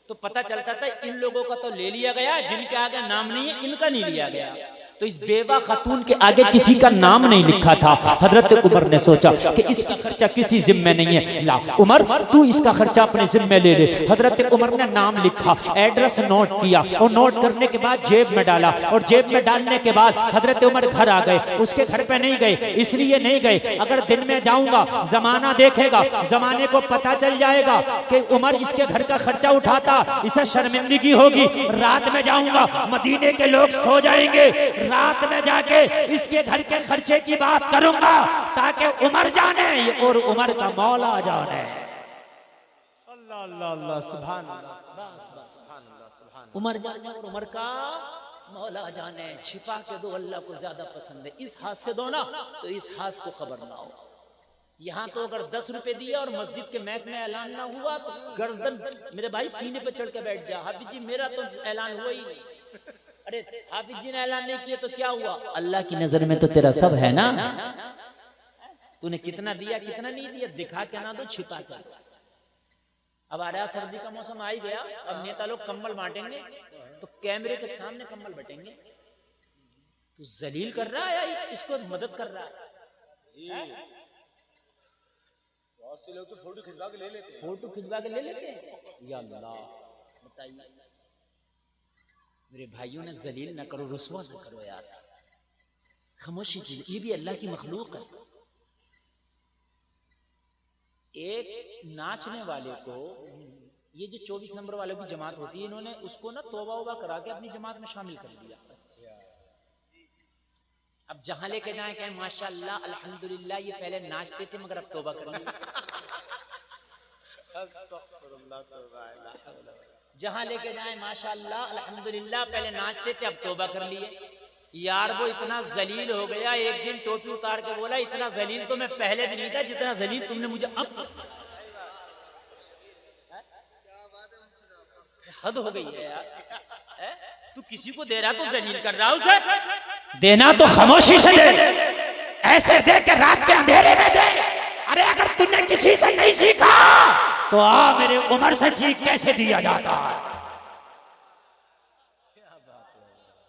तो पता चलता था इन लोगों का तो ले लिया गया, जिनके आगे नाम नहीं है इनका नहीं लिया गया। तो इस बेवा खातून के आगे किसी का नाम नहीं लिखा था। हजरत उमर ने सोचा कि इसका खर्चा किसी जिम्मे नहीं है, ला उमर तू इसका खर्चा अपने जिम्मे ले ले। हजरत उमर ने नाम लिखा, एड्रेस नोट किया और नोट करने के बाद जेब में डाला। और जेब में डालने के बाद हजरत उमर घर आ गए। उसके घर पे नहीं गए, इसलिए नहीं गए अगर दिन में जाऊंगा जमाना देखेगा, जमाने को पता चल जाएगा कि उमर इसके घर का खर्चा उठाता, इसे शर्मिंदगी होगी। रात में जाऊंगा, मदीने के लोग सो जाएंगे, रात में जाके इसके घर के खर्चे की बात करूंगा ताकि उमर जाने और उमर का मौला जाने। अल्लाह अल्लाह अल्लाह, सुभान अल्लाह, सुभान अल्लाह, सुभान। उमर जाने और उमर का मौला जाने। छिपा के दो, अल्लाह को ज्यादा पसंद है। इस हाथ से दो ना तो इस हाथ को खबर ना हो। यहाँ तो अगर 10 रुपए दिया और मस्जिद के मैक में ऐलान ना हुआ तो गर्दन मेरे भाई सीने पे चढ़ के बैठ जा। हाफिज जी मेरा तो ऐलान हुआ ही नहीं। अरे हाफिज जी ने ऐलान नहीं किया तो क्या हुआ? अल्लाह की नजर में तो तेरा सब है ना। तूने कितना दिया कितना नहीं दिया दिखा के ना दो, छिपा के दो। अब आ रहा सर्दी का मौसम आ ही गया, अब नेता लोग कंबल बांटेंगे तो कैमरे के सामने कंबल बटेंगे। तू जलील कर रहा है या इसको मदद कर रहा है? बहुत से लोग तो फोटो खिंचवा के ले लेते हैं। फोटो खिंचवा के ले लेते हैं। या अल्लाह, बताइए मेरे भाइयों ने जलील न करो, रुसवा न करो यार, खामोशी चीज। ये भी अल्लाह की मखलूक है। एक नाचने वाले को, ये जो 24 नंबर वालों की जमात होती है, इन्होंने उसको ना तौबा वोबा करा के अपनी जमात में शामिल कर दिया। अब जहां लेके जाए कहें माशाअल्लाह अल्हम्दुलिल्लाह, ये पहले नाचते थे मगर अब तौबा कर ली। जहां लेके जाए माशाअल्लाह अल्हम्दुलिल्लाह, पहले नाचते थे अब तौबा कर लिए। यार वो इतना जलील हो गया, एक दिन टोपी उतार के बोला इतना जलील तो मैं पहले भी नहीं था जितना जलील तुमने मुझे अब। हद हो गई है यार। तू किसी को दे रहा तो जलील कर रहा उसे। देना तो खामोशी से दे, ऐसे दे के रात के अंधेरे में दे। अरे अगर तूने किसी से नहीं सीखा तो आ मेरे उमर से सीख कैसे दिया जाता है।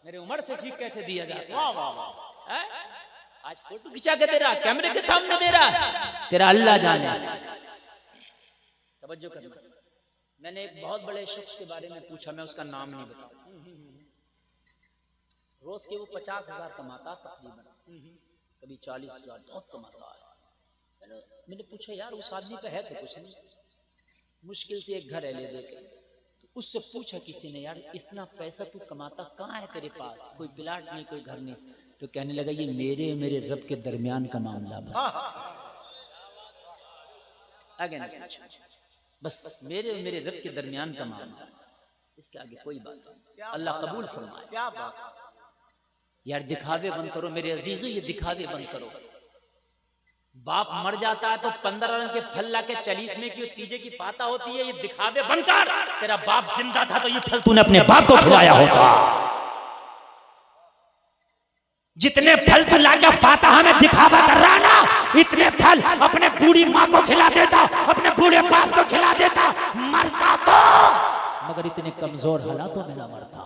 मेरे उमर से सीख कैसे दिया जाता है। वाह वाह वाह। आज फोटो खिंचा के दे रहा, कैमरे के सामने दे रहा, तेरा अल्लाह जाने। तवज्जो करना, मैंने एक बहुत बड़े शख्स के बारे में पूछा, मैं उसका नाम नहीं बताऊं। रोज के वो 50,000 कमाता तकरीबन, कभी 40,000, बहुत कमाता है। मैंने पूछा यार उस आदमी पे है तो कुछ नहीं, मुश्किल से एक घर है ले देके। तो उससे पूछा किसी ने, यार इतना पैसा तू कमाता कहाँ है तेरे पास, कोई प्लाट नहीं कोई घर नहीं। तो कहने लगा ये मेरे रब के दरमियान का मामला बस, आगे ना पूछो, बस मेरे रब के दरमियान का मामला, इसके आगे कोई बात नहीं। अल्लाह कबूल फरमाए। क्या बात। यार दिखावे बंद करो मेरे अजीजों, ये दिखावे बंद करो। बाप मर जाता है तो 15 रंग के फल ला के 40 में की तीजे की पाता होती है, ये दिखावे बंद कर। तेरा बाप जिंदा था तो ये फल तूने अपने बाप को खिलाया होता। जितने फल तू लाके फातिहा में दिखावा कर रहा ना, इतने फल अपने बूढ़ी माँ को खिला देता, अपने बूढ़े बाप को खिला देता, मरता तो मगर इतने कमजोर हालातों में ना मरता।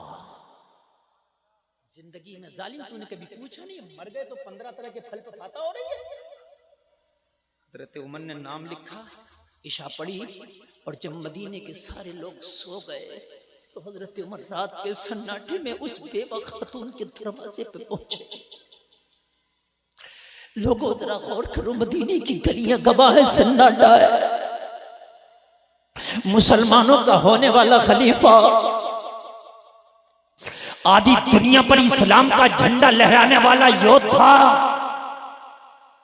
जिंदगी में जालिम तूने कभी पूछा नहीं, मर गए तो 15 तरह के फल पे फाता हो रही है। हजरत उमर ने नाम लिखा, इशा पड़ी, और जब मदीने के सारे लोग सो गए तो हजरत उमर रात के सन्नाटे में उस बेवा खातून के दरवाजे पे पहुंचे। लोगों जरा गौर करो, मदीने की गलियां गवाह है, सन्नाटा है। मुसलमानों का होने वाला खलीफा, आदि दुनिया पर इस्लाम का झंडा लहराने वाला योद्धा,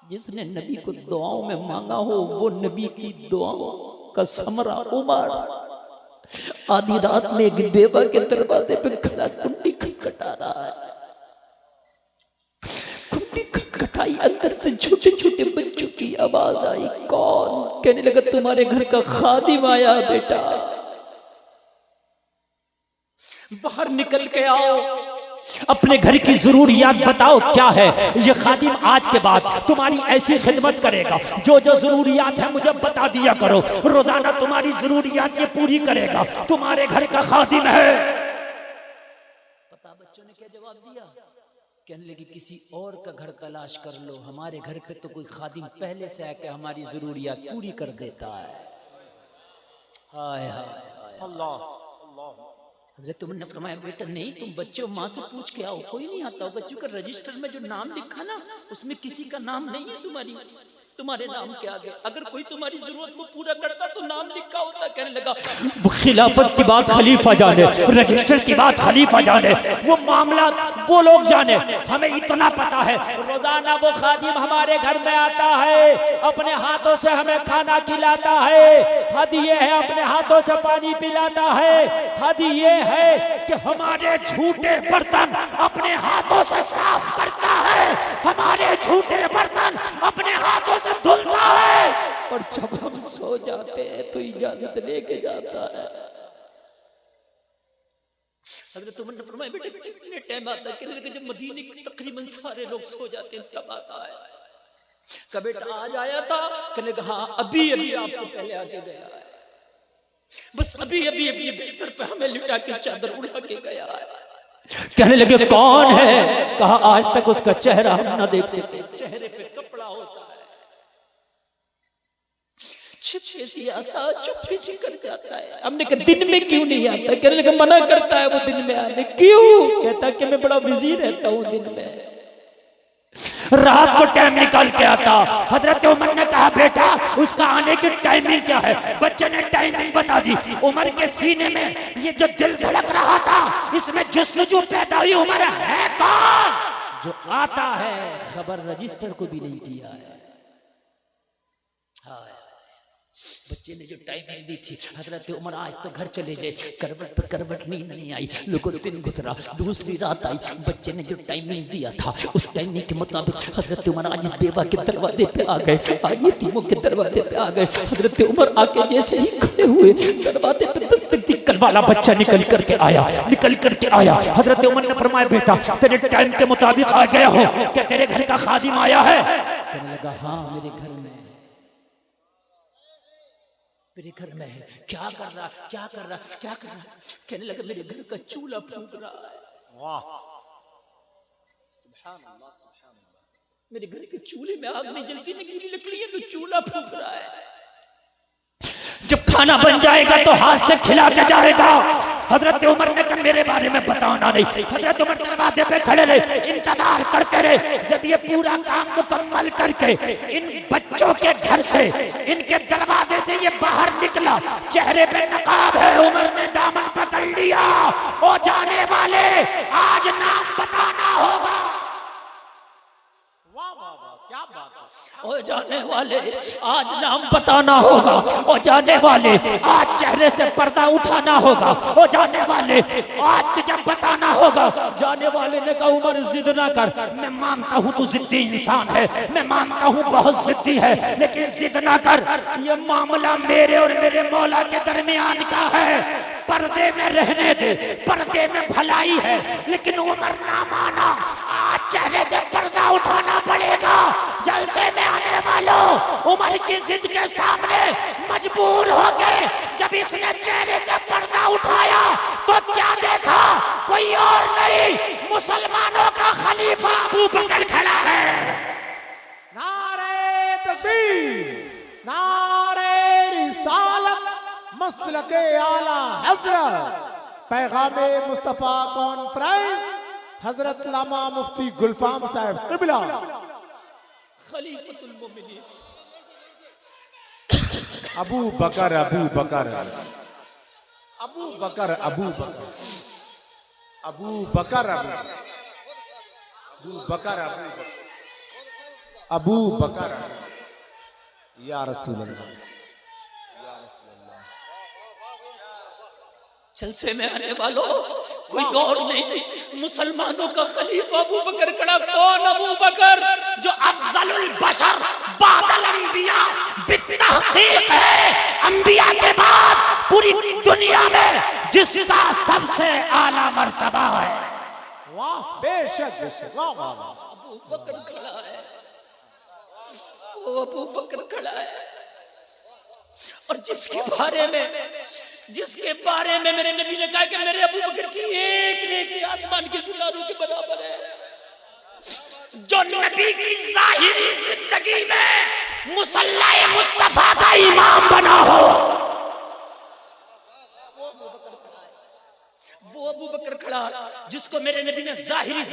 जिसने नबी को दुआओं में मांगा हो, वो नबी की दुआओं का समरा उमर आधी रात में एक बेवा के दरवाजे पे खड़ा कुंडी खटखटा रहा है। कुंडी खटखटाई, अंदर से छोटे छोटे बच्चों की आवाज आई। कौन? कहने लगा तुम्हारे घर का खादिम आया बेटा, बाहर निकल के आओ, अपने घर की जरूरियात बताओ क्या है। ये खादिम आज के बाद तुम्हारी ऐसी खिदमत करेगा, जो जो जरूरियात है मुझे बता दिया करो, रोजाना तुम्हारी जरूरियात ये पूरी करेगा, तुम्हारे घर का खादिम है। पता बच्चों ने क्या जवाब दिया? कहने लगे किसी और का घर तलाश कर लो, हमारे घर पे तो कोई खादिम पहले से आके हमारी जरूरियात पूरी कर देता है। हाय हाय अल्लाह अल्लाह। हजरत उमर ने फरमाया बेटा नहीं, तुम बच्चों माँ से पूछ के आओ, कोई नहीं आता होगा, क्योंकि रजिस्टर में जो नाम लिखा ना उसमें किसी का नाम नहीं है तुम्हारे नाम के आगे। अगर कोई तुम्हारी जरूरत को पूरा करता तो नाम लिखा होता। कहने लगा वो खिलाफत की बात खलीफा जाने, रजिस्टर की बात खलीफा जाने, वो मामला वो लोग जाने, हमें इतना पता है रोजाना वो खादिम हमारे घर में आता है, अपने हाथों से हमें खाना खिलाता है। हद ये है अपने हाथों से पानी पिलाता है। हद ये है कि हमारे झूठे बर्तन अपने हाथों से साफ करता है, हमारे झूठे बर्तन अपने हाथों से धुलता है, और जब हम सो जाते हैं तो इजाजत लेके जाता है। हजरत उमर ने फरमाया बेटे कितने टाइम आता है? कहने लगे जब मदीने के तकरीबन सारे लोग सो जाते हैं तब आता है। का बेटा आज आया था? कहने लगा हाँ अभी आपसे पहले आके गया है, बस अभी अपने बिस्तर पे हमें लिटा के चादर उड़ा के गया है। कहने लगे कौन है? कहा आज तक उसका चेहरा हम न देख सके, चेहरे पे कपड़ा होता है, छिपे से आता, चुपके से कर जाता है। हमने कहा दिन में क्यों नहीं आता? कहने लगा मना करता है वो दिन में आने। क्यों? कहता कि मैं बड़ा बिजी रहता हूँ दिन में, रात को टाइम निकाल के आता। हजरत उमर ने कहा बेटा उसका आने की टाइमिंग क्या है? बच्चे ने टाइमिंग बता दी। उमर के सीने में ये जो दिल धड़क रहा था, इसमें जुस्तजू पैदा हुई, उमर है कौन जो आता है? खबर रजिस्टर को भी नहीं किया है। बच्चे ने जो टाइमिंग दी थी, हजरत उमर आज तो घर चले जाए, करवट पर करवट नींद नहीं आई। लोगों दिन गुजरा, दूसरी रात आई, बच्चे ने जो टाइमिंग दिया था उस टाइमिंग के मुताबिक हजरत उमर आज इस बेवा के दरवाजे पे आ गए, आज यतीमों के दरवाजे पे आ गए। हजरत उमर आके जैसे ही खड़े हुए, दरवाजे पे दस्तक दी, कल वाला बच्चा निकल करके आया। हजरत उमर ने फरमाया बेटा तेरे टाइम के मुताबिक आ गया हो, क्या तेरे घर का खादिम आया है? कहने लगा हाँ मेरे घर में है, मेरे घर में है। क्या कर रहा? कहने लगा मेरे घर का चूल्हा फूंक रहा है। वाह सुभान अल्लाह सुभान अल्लाह। मेरे घर के चूल्हे में आग नहीं जलती, नहीं गीली लकड़ी है तो चूल्हा फूंक रहा है। जब खाना बन जाएगा तो हाथ से खिला के जाएगा। हजरत उमर ने कहा मेरे बारे में बताना नहीं। हजरत उमर दरवाजे पे खड़े रहे, इंतजार करते रहे। जब ये पूरा काम मुकम्मल करके इन बच्चों के घर से, इनके दरवाजे से ये बाहर निकला, चेहरे पे नकाब है। उमर ने दामन पकड़ लिया। ओ जाने वाले आज नाम बताना होगा। वाह वाह वाह क्या बात है। ओ जाने वाले आज नाम बताना होगा। ओ जाने वाले आज चेहरे से पर्दा उठाना होगा। ओ जाने वाले आज तुझे बताना होगा। जाने वाले ने कहा उमर जिद ना कर, मैं मानता हूँ तू जिद्दी इंसान है, मैं मानता हूँ बहुत जिद्दी है, लेकिन जिद ना कर। ये मामला मेरे और मेरे मौला के दरमियान का है, पर्दे में रहने दे, पर्दे में भलाई है। लेकिन उमर ना माना, आज चेहरे से पर्दा उठाना पड़ेगा। जलसे में आने वालों उमर की जिद के सामने मजबूर हो गए। जब इसने चेहरे से पर्दा उठाया तो क्या देखा? कोई और नहीं, मुसलमानों का खलीफा अबू बकर खड़ा है। नारे तकबीर, नारे रिसालत, मसलके आला हजरत, पैगामे मुस्तफा कॉन्फ्रेंस, हजरत लामा मुफ्ती गुलफाम साहब क़िबला खलीफतुल मोमिनीन अबू बकर अबू बकर अबू बकर अबू बकर अबू बकर अबू बकर अबू बकर या रसूल अल्लाह। जलसे में आने वालों कोई और नहीं, मुसलमानों का खलीफा अबू बकर खड़ा। कौन अबू बकर? जो अफजलुल बशर बादल अंबिया बितहकीक है, अंबिया के बाद पूरी दुनिया में जिसका सबसे आला मर्तबा है। वाह बेशक बेशक वाह वाह वाह। अबू बकर खड़ा है, वो अबू बकर खड़ा है। और जिसके बारे में मेरे नबी ने कहा कि मेरे अबू बकर की एक नेकी आसमान के सितारों के बराबर है। जो नबी की जाहिरी जिंदगी में मुसल्ला मुस्तफा का इमाम बना हो, वो अबू बकर खड़ा, जिसको मेरे नबी ने जाहिरी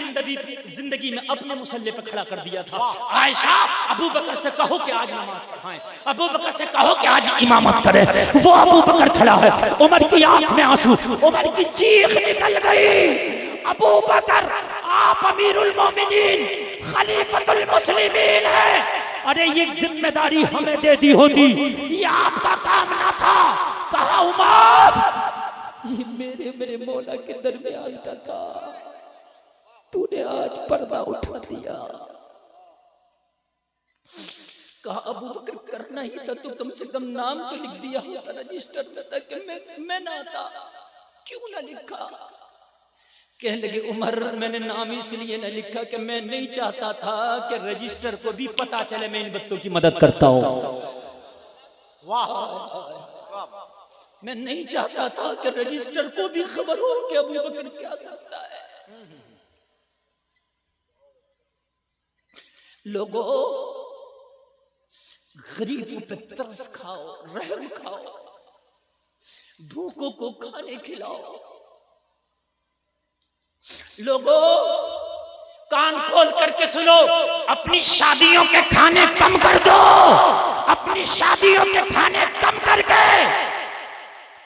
जिंदगी में अपने मुसल्ले पे खड़ा कर दिया था। आयशा अबू बकर से कहो कि आज नमाज पढ़ाएं, अबू बकर से कहो कि आज इमामत करे। वो अबू बकर खड़ा है। उमर की आंख में आंसू, उमर की चीख निकल गई। अबू बकर आप अमीरुल मोमिनीन खलीफतुल मुस्लिमीन है। अरे ये जिम्मेदारी हमें दे दी होती, ये आपका काम ना था। कहा उमर ये मेरे मौला के दरमियान का काम, तूने आज पर्दा उठा दिया। कहा अबू बकर करना ही था तो कम से कम नाम तो लिख दिया होता रजिस्टर में, ताकि मैं ना आता। क्यों ना लिखा? कहने लगे उमर मैंने नाम इसलिए न लिखा कि मैं नहीं चाहता था कि रजिस्टर को भी पता चले मैं इन बच्चों की मदद करता हूं। वाह मैं नहीं चाहता था कि रजिस्टर को भी खबर हो कि अबू बकर क्या करता है। लोगों गरीबों पे तरस खाओ, रहम खाओ, भूखों को खाने खिलाओ। लोगों कान खोल करके सुनो, अपनी शादियों के खाने कम कर दो, अपनी शादियों के खाने कम करके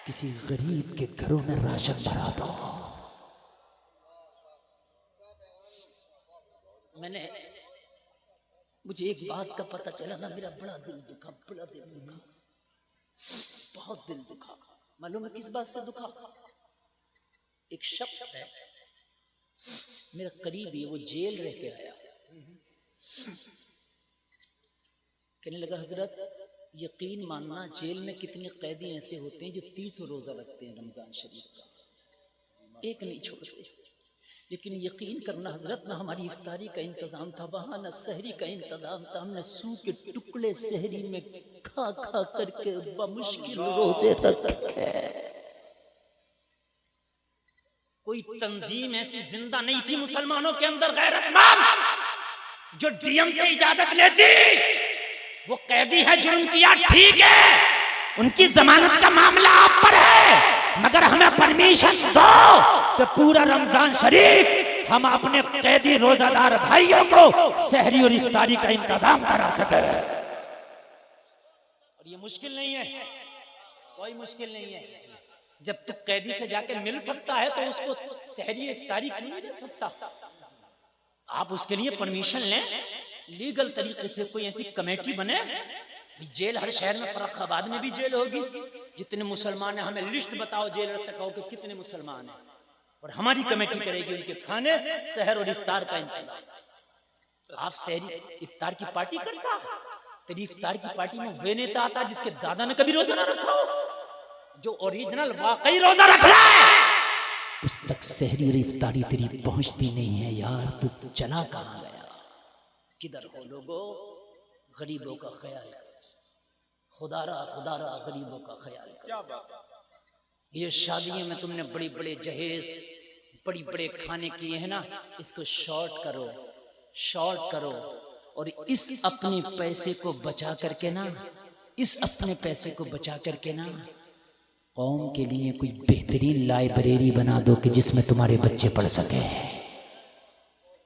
किसी गरीब के घरों में राशन भरा दो। मुझे एक बात का पता चला ना, मेरा बड़ा दिल दुखा, बहुत दिल दुखा। मालूम है किस बात से दुखा? एक शख्स है मेरा करीबी, वो जेल रह के आया। कहने लगा हजरत यकीन मानना, जेल में कितने कैदी ऐसे होते हैं जो 30 रोजा रखते हैं रमजान शरीफ का, एक नहीं छोड़ते। लेकिन यकीन करना हजरत, ना हमारी इफ्तारी का इंतजाम था वहां, ना सहरी का इंतजाम था। हमने सूख के टुकड़े सहरी में खा खा करके बमुश्किल रोजे रखे। कोई तंजीम ऐसी जिंदा नहीं थी मुसलमानों के अंदर गैरतमंद जो डीएम से इजाजत लेती। वो कैदी है, जुर्म किया, ठीक है, उनकी जमानत का मामला आप पर है, मगर हमें परमिशन दो कि पूरा रमजान शरीफ हम अपने कैदी रोजादार भाइयों को सहरी और इफ्तारी का इंतजाम करा सके। और ये मुश्किल नहीं है, कोई मुश्किल नहीं है। जब तक कैदी से जाके मिल सकता है तो उसको सहरी इफ्तारी क्यों नहीं दे सकता? आप उसके लिए परमिशन लें, लीगल तरीके से कोई ऐसी कमेटी बने। जेल हर शहर में, फर्रुखाबाद में भी जेल होगी। जितने मुसलमान हैं हमें लिस्ट बताओ जेल से, कहो कि कितने मुसलमान हैं, और हमारी कमेटी करेगी उनके खाने, सहर और इफ्तार का इंतजाम। आप सहरी इफ्तार की पार्टी करता, तेरी इफ्तार की पार्टी में वे नेता आता जिसके दादा ने कभी रोजा ना रखा हो, जो ओरिजिनल वाकई रोजा रख रहा है, उस तक सहरी और इफ्तारी तेरी पहुंचती नहीं है। यार तू चला कहां गया? किधर हो लोगों? गरीबों का ख्याल कर, खुदारा गरीबों का ख्याल कर। क्या बात है? ये शादियों में तुमने बड़ी बड़े जहेज, बड़ी बड़े खाने किए हैं ना, इसको शॉर्ट करो, शॉर्ट करो, और इस अपने पैसे को बचा करके ना, इस अपने पैसे को बचा करके ना कौम के लिए कोई बेहतरीन लाइब्रेरी बना दो कि जिसमें तुम्हारे बच्चे पढ़ सके।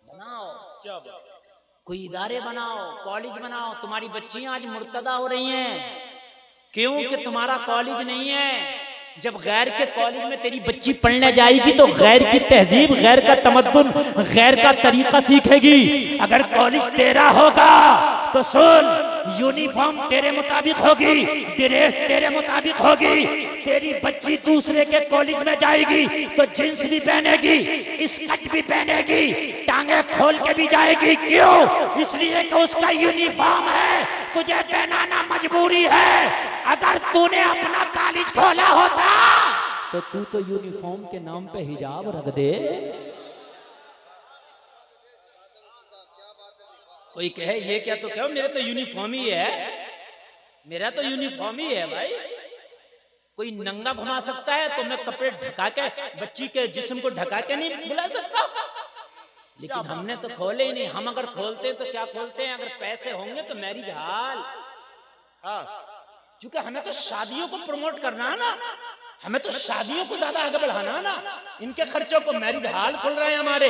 बनाओ, क्या बात? कोई इदारे बनाओ, कॉलेज बनाओ। तुम्हारी बच्चियां आज मुर्तदा हो रही हैं क्यों? कि तुम्हारा कॉलेज नहीं है। जब गैर के कॉलेज में तेरी बच्ची पढ़ने जाएगी तो गैर की तहजीब, गैर का तमद्दुन, गैर का तरीका सीखेगी। अगर कॉलेज तेरा होगा तो सुन, यूनिफॉर्म तेरे मुताबिक होगी, ड्रेस तेरे मुताबिक होगी। तेरी बच्ची दूसरे के कॉलेज में जाएगी तो जींस भी पहनेगी, स्कर्ट भी पहनेगी, टांगे खोल के भी जाएगी। क्यों? इसलिए कि उसका यूनिफॉर्म है, तुझे पहनाना मजबूरी है। अगर तूने अपना कॉलेज खोला होता तो तू तो यूनिफॉर्म के नाम पे हिजाब रख दे। कोई कहे ये क्या, तो कहो मेरे तो यूनिफॉर्म ही है, मेरा तो यूनिफॉर्म ही है भाई। कोई नंगा घुमा सकता है तो मैं कपड़े ढका के बच्ची के जिस्म को ढका के नहीं बुला सकता? लेकिन हमने तो खोले ही नहीं। हम अगर खोलते तो क्या खोलते हैं? अगर पैसे होंगे तो मैरिज हॉल। हाँ, क्योंकि हमें तो शादियों को प्रमोट करना है ना, हमें तो शादियों को ज्यादा आगे बढ़ाना है ना। इनके खर्चों को मैरिज हॉल खुल रहे हैं हमारे,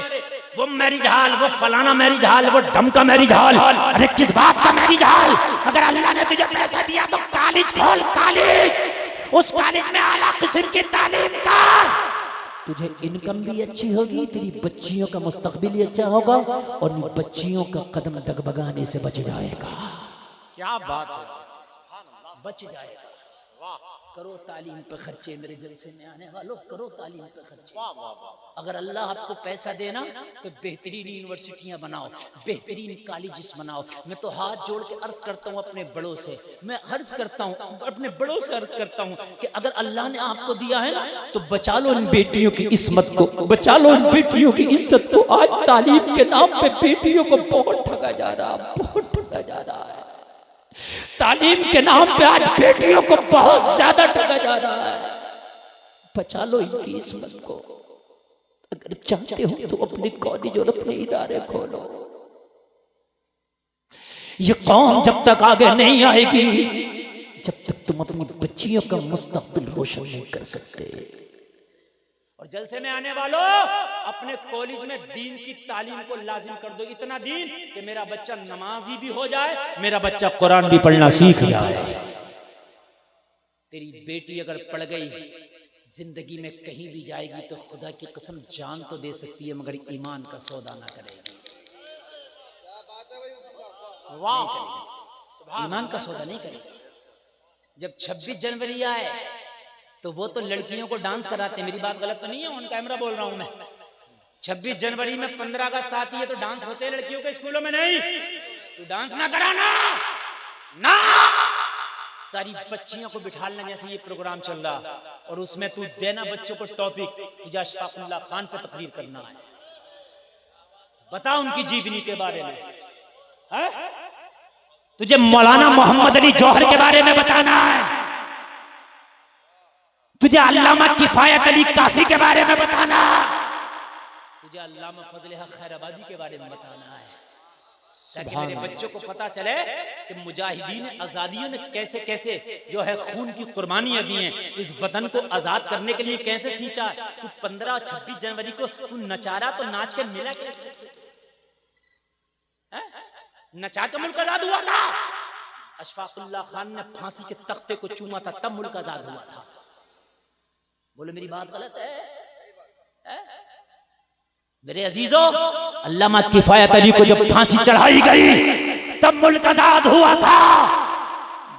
वो मैरिज हॉल, वो फलाना मैरिज हॉल, वो ढम का मैरिज हॉल। अरे किस बात का मैरिज हॉल? अगर अल्लाह ने तुझे पैसा दिया तो कॉलेज खोल, कॉलेज। उस कॉलेज में आला किस्म की तालीम कर, तुझे इनकम भी अच्छी होगी, तेरी बच्चियों का मुस्तकबिल भी अच्छा होगा, और बच्चियों का कदम डगमगाने से बच जाएगा। क्या बात है? बच जाएगा। करो तालीम पे खर्चे, मेरे जलसे में आने वालों, करो तालीम पे खर्चे। अगर अल्लाह आपको पैसा देना तो बेहतरीन यूनिवर्सिटियां बनाओ, बेहतरीन कॉलेजेस बनाओ। मैं तो हाथ जोड़ के अर्ज करता हूँ अपने बड़ों से, मैं अर्ज करता हूँ अपने बड़ों से, अर्ज करता हूँ कि अगर अल्लाह ने आपको दिया है ना तो बचा लो इन बेटियों की इस्मत को, बचा लो इन बेटियों की इज्जत को। आज तालीम के नाम पे बेटियों को बहुत ठगा जा रहा है, बहुत ठगा जा रहा है। तालीम के नाम पे आज बेटियों को बहुत ज्यादा ठगा जा रहा है। बचा लो इनकी इस्मत को। अगर चाहते हो तो अपने कॉलेज और अपने इदारे खोलो। ये कौम जब तक आगे नहीं आएगी जब तक तुम अपनी बच्चियों का मुस्तकबिल रोशन नहीं कर सकते। और जलसे में आने वालों, अपने कॉलेज में दीन की तालीम को लाजिम कर दो। इतना दीन कि मेरा बच्चा नमाजी भी हो जाए, मेरा बच्चा कुरान भी पढ़ना सीख जाए। तेरी बेटी अगर पढ़ गई, जिंदगी में कहीं भी जाएगी तो खुदा की कसम जान तो दे सकती है मगर ईमान का सौदा ना करेगी। ईमान का सौदा नहीं करेगी। जब 26 जनवरी आए तो वो तो लड़कियों को डांस कराते हैं। मेरी बात गलत तो नहीं है? ऑन कैमरा बोल रहा हूं मैं। 26 जनवरी में 15 अगस्त आती है तो डांस होते हैं लड़कियों के स्कूलों में। नहीं, तू डांस ना कराना ना। सारी बच्चियों को बिठा लेना, जैसे ये प्रोग्राम चल रहा, और उसमें तू देना बच्चों को टॉपिक कि अशफाकुल्लाह खान पर तकरीर करना है, बता उनकी जीवनी के बारे में। है? तुझे मौलाना मोहम्मद अली जौहर के बारे में बताना है, तुझे अल्लामा किफायत अली काफी के बारे में बताना है, तुझे अल्लामा फजल हक खैराबादी के बारे में बताना है, ताकि मेरे बच्चों को पता चले कि मुजाहिदीन आजादियों ने कैसे कैसे जो है खून की कुर्बानियां दी हैं, इस वतन को आजाद करने के लिए कैसे सींचा। तू 15 और 26 जनवरी को तू नचा रहा तो नाच के मिला कैसे? नचा के मुल्क आजाद हुआ था। अशफाकुल्लाह खान ने फांसी के तख्ते को चूमा था, तब मुल्क आजाद हुआ था। बोले मेरी बात गलत है? मेरे अजीजों, अल्लामा किफायत अली को जब फांसी चढ़ाई गई तब मुल्क आजाद हुआ था।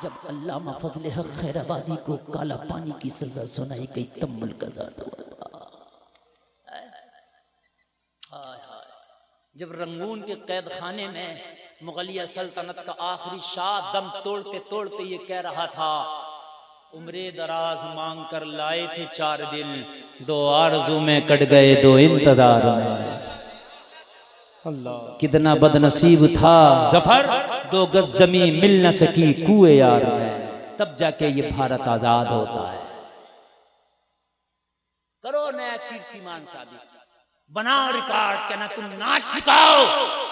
जब अल्लामा फजल हक खैराबादी को काला पानी की सजा सुनाई गई तब मुल्क आजाद हुआ था। जब रंगून के कैद खाने में मुगलिया सल्तनत का आखिरी शाह दम तोड़ते तोड़ते ये कह रहा था, उम्रे दराज मांग कर लाए थे 4 दिन, 2 आरज़ू में कट गए 2 इंतजार में। अल्लाह कितना बदनसीब था जफर, 2 गज जमीन मिल न सकी कुए यार में, तब जाके ये भारत आजाद होता है। करो नया कीर्तिमान साबित, बनाओ रिकॉर्ड, कहना तुम नाच सिखाओ,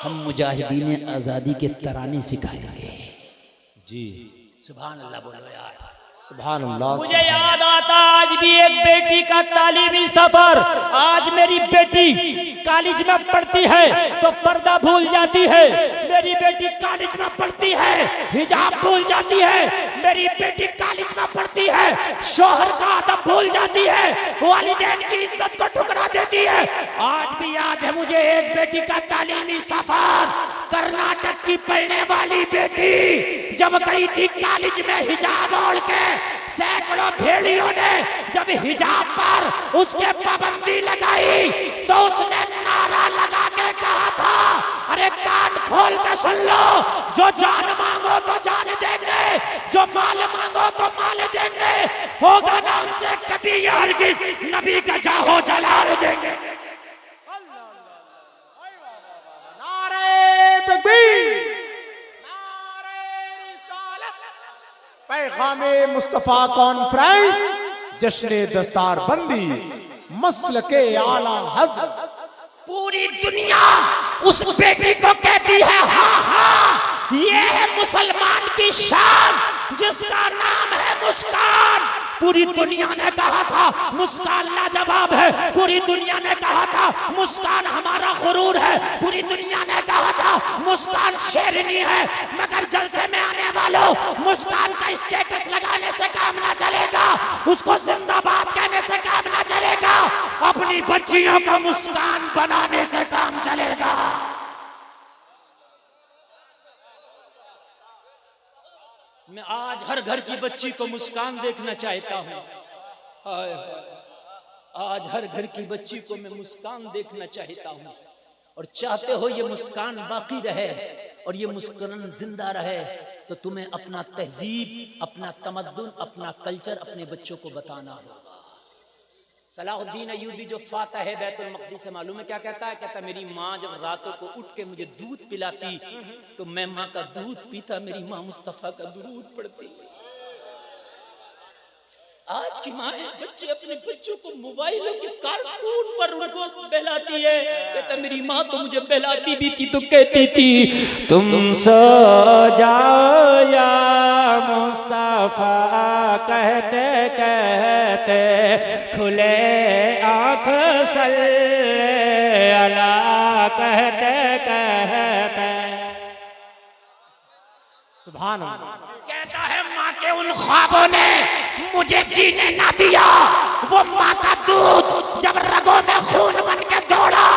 हम मुजाहिदीन आजादी के तराने सिखाएंगे। जी सुभान अल्लाह बोलो यार, सुभान अल्लाह। मुझे याद आता आज भी एक बेटी का तालीमी सफर। आज मेरी बेटी कॉलेज में पढ़ती है तो पर्दा भूल जाती है, मेरी बेटी कॉलेज में पढ़ती है हिजाब भूल जाती है, मेरी बेटी कॉलेज में पढ़ती है शोहर का अदब भूल जाती है, वालिदैन की इज्जत को ठुकरा देती है। आज भी याद है मुझे एक बेटी का तालीमी सफर, कर्नाटक की पढ़ने वाली बेटी जब गई थी कॉलेज में हिजाब ओढ़ के, सैकड़ों भेड़ियों ने जब हिजाब पर उसके पाबंदी लगाई तो उसने नारा लगा के कहा था, अरे कान खोल के सुन लो, जो जान मांगो तो जान देंगे, जो माल मांगो तो माल देंगे, होगा नाम से कभी हरगिज़ नबी का जाहो जलाल देंगे। नारे तकबीर, नारे रिसालत, पैगामे मुस्तफा कॉन्फ्रेंस, जश्न दस्तार बंदी, मसलके आला हज़रत। पूरी दुनिया उस बेटी को कहती है हाँ हाँ, ये है मुसलमान की शान जिसका नाम है मुस्कान। पूरी दुनिया ने कहा था मुस्कान लाजवाब है, पूरी दुनिया ने कहा था मुस्कान हमारा गुरूर है, पूरी दुनिया ने कहा था मुस्कान शेरनी है, मगर जलसे में आने वालों मुस्कान का स्टेटस लगाने से काम ना चलेगा, उसको जिंदाबाद कहने से काम ना चलेगा, अपनी बच्चियों को मुस्कान बनाने से काम चलेगा। मैं आज हर घर की बच्ची को मुस्कान देखना चाहता हूँ। आज हर घर की बच्ची को मैं मुस्कान देखना चाहता हूँ, और चाहते हो ये मुस्कान बाकी रहे और ये मुस्कान जिंदा रहे तो तुम्हें अपना तहजीब, अपना तमद्दुन, अपना कल्चर अपने बच्चों को बताना होगा। सलाहुद्दीन अय्यूबी जो फातह है बैतुल मक़दिस से मालूम है क्या कहता है? कहता मेरी माँ जब रातों को उठ के मुझे दूध पिलाती तो मैं माँ का दूध पीता, मेरी माँ मुस्तफ़ा का दुरूद पढ़ती। आज की माँ बच्चे अपने बच्चों को मोबाइलों के कार्टून पर उनको बहलाती है। कहता मेरी माँ तो मुझे बहलाती भी थी तो कहती थी तुम सो जाओ या मुस्तफा, कहते कहते खुले आँख सल्ले अला, कहते कहते। सुभान अल्लाह। कहता है माँ के उन ख्वाबों ने मुझे जीने ना दिया, वो माँ का दूध जब रगों में खून बन के दौड़ा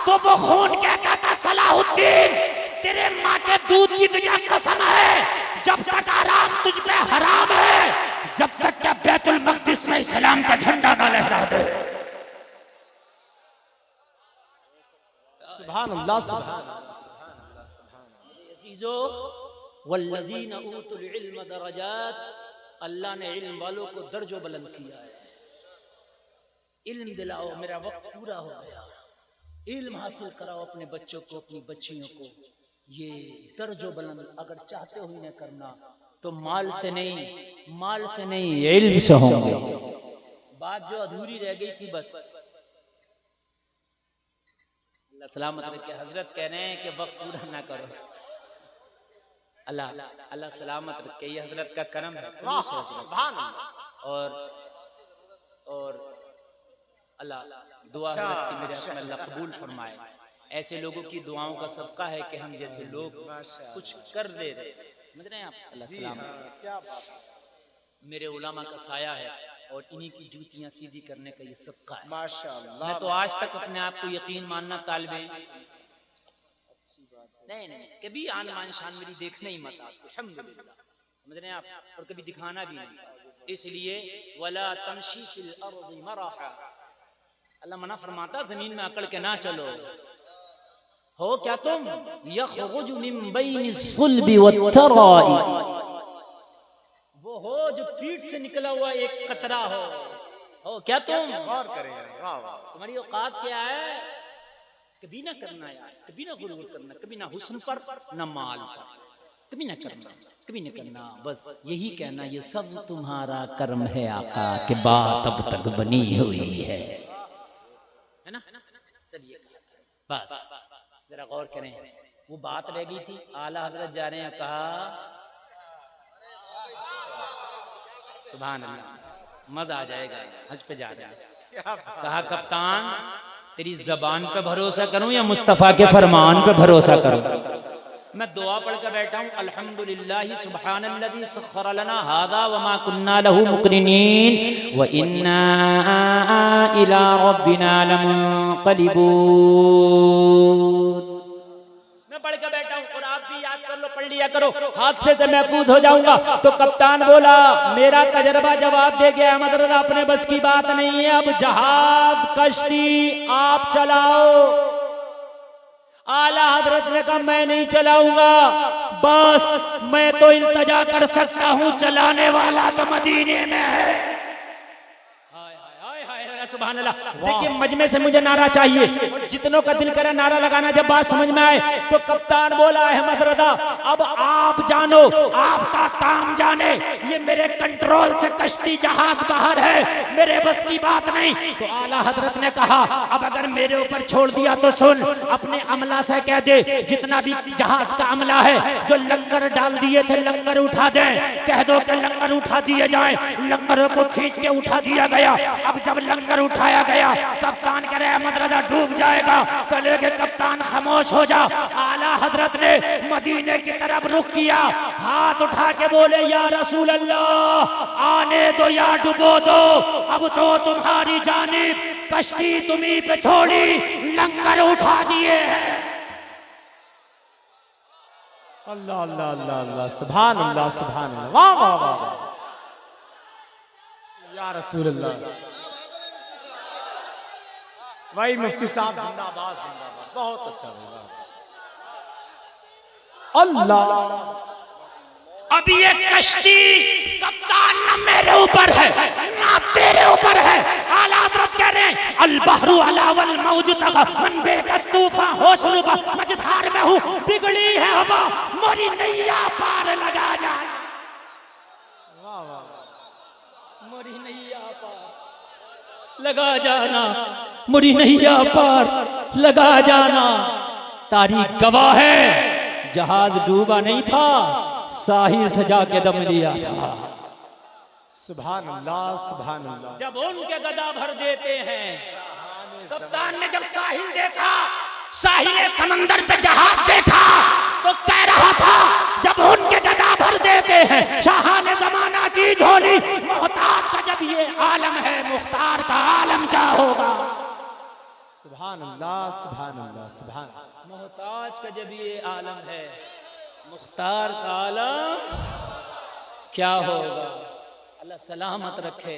तो वो खून कहता था सलाहुद्दीन तेरे माँ के दूध की तुझे कसम है, जब तक आराम तुझ पे हराम है, जब तक क्या बैतुल मक़दिस में इस्लाम का झंडा ना लहरा दे। सुभान अल्लाह, सुभान अज़ीज़ो वल्लज़ीना ऊतुल इल्म दरजात अल्लाह ने इल्म वालों को दर्जो बुलंद किया है। इल्म दिलाओ, मेरा वक्त पूरा हो गया, इल्म हासिल कराओ अपने बच्चों को, अपनी बच्चियों को। ये दर्जो बुलंद अगर चाहते हो इन्हें करना तो माल से नहीं इल्म से होंगे। बात जो अधूरी रह गई थी बस, अल्लाह सलामत रखे। हजरत कह रहे हैं कि वक्त पूरा ना करो। अल्लाह सलामत रखे, ये हजरत का करम है। और अल्लाह दुआ हजरत की मेरे हक़ में अल्लाह कबूल फरमाए। ऐसे लोगों की दुआओं का सबका है कि हम जैसे लोग कुछ कर दे रहे, समझ रहे हैं आप। अल्लाह सलामत। क्या बात है, मेरे उलामा का साया है और इन्हीं की जूतियां सीधी करने का ये सबका है। माशाअल्लाह। मैं तो आज तक अपने आप को यकीन मानना तालिबे नहीं, कभी आन मान शान मेरी देखना ही मत आपको, अल्हम्दुलिल्लाह, समझ रहे हैं आप। और कभी दिखाना भी नहीं। इसलिए वला तमशी फिल अर्दि मराहा, अल्लाह मना फरमाता जमीन में अकड़ के ना चलो। हो क्या तुम यखरुजु मिन बैनि सुल्बि वत्तराई, वो हो जो पीठ से निकला हुआ एक कतरा हो क्या तुम। गौर करेंगे। वाह वाह, तुम्हारी औकात क्या है। कभी ना करना यार, कभी ना गुरूर करना, कभी ना हुस्न पर ना माल पर, कभी ना करना, बस यही कहना ये सब तुम्हारा कर्म है आका, के बात अब तक बनी हुई है ना। सब ये बस जरा गौर करें। वो बात रह गई थी, आला हजरत जा रहे हैं, कहा सुभान अल्लाह, मजा आ जाएगा, हज पे जा रहे हैं। कहा कप्तान तेरी जबान पे भरोसा करूं या मुस्तफा के फरमान पे भरोसा करूं। मैं दुआ पढ़कर बैठा हूं, अल्हम्दुलिल्लाह सुब्हानल्लज़ी सख्खर लना हादा व मा कुन्ना लहू मुक़रिनीन व इन्ना इला रब्बिना लमुनक़लिबून। मैं पढ़कर बैठा हूं और आप भी याद कर लो, पढ़ लिया करो, हादसे से महफूज हो जाऊंगा। तो कप्तान बोला मेरा तजर्बा जवाब दे गया, मतलब अपने बस की बात नहीं है, अब जहाज कश्ती आप चलाओ। आला हजरत ने कहा मैं नहीं चलाऊंगा, बस मैं तो इल्तजा कर सकता हूं, चलाने वाला तो मदीने में है। सुभान अल्लाह। देखिए मजमे से मुझे नारा चाहिए, जितनों का दिल करे नारा लगाना जब बात समझ में आए। तो कप्तान बोला अहमद रजा अब आप जानो, आपका काम जाने, ये मेरे कंट्रोल से कश्ती जहाज बाहर है, मेरे बस की बात नहीं। तो आला हजरत ने कहा अब अगर मेरे ऊपर छोड़ दिया तो सुन, अपने अमला से कह दे जितना भी जहाज का अमला है जो लंगर डाल दिए थे लंगर उठा दे, कह दो कि लंगर उठा दिए जाए। लंगरों को खींच के उठा दिया गया। अब जब लंगर उठाया गया, कप्तान कह रहे अहमद रजा डूब जाएगा, कहे कि कप्तान खामोश हो जा। आला हजरत ने मदीने की तरफ रुख किया, हाथ उठा के बोले या रसूल अल्लाह आने दो या डुबो दो, अब तो तुम्हारी जानिब कश्ती तुम्ही पे छोड़ी, लंगर उठा दिए हैं। अल्लाह अल्लाह अल्लाह अल्लाह, सुभान अल्लाह सुभान अल्लाह, वाह वाह वाह या रसूल अल्लाह। भाई मुफ्ती साहब जिंदाबाद जिंदाबाद, बहुत अच्छा अल्लाह। अब ये कश्ती कप्तान न मेरे ऊपर है ना तेरे ऊपर है। आला हज़रत कह रहे हैं अल बहरु अला वल मौज तगा मन बेकस तूफान होश रुबा, मझधार में हूँ बिगड़ी है हवा, मोरी नैया पार लगा जा। वाह वाह, मोरी नैया पार लगा जाना, मोरी नैया पार लगा जाना। तारीख गवाह है जहाज डूबा नहीं था, साहिल से जाके दम लिया था। सुभान अल्लाह सुभान अल्लाह। जब उनके गदा भर देते हैं, कप्तान ने जब साहिल देखा, साहिल समंदर पे जहाज देखा तो कह रहा था जब उनके गदा भर देते हैं शाहाने जमाना की झोली, मोहताज का जब ये आलम है, मुख्तार का आलम क्या होगा। सुभान अल्लाह सुभान अल्लाह सुभान। मोहताज का जब ये आलम है, मुख्तार का आलम क्या होगा। अल्लाह सलामत रखे।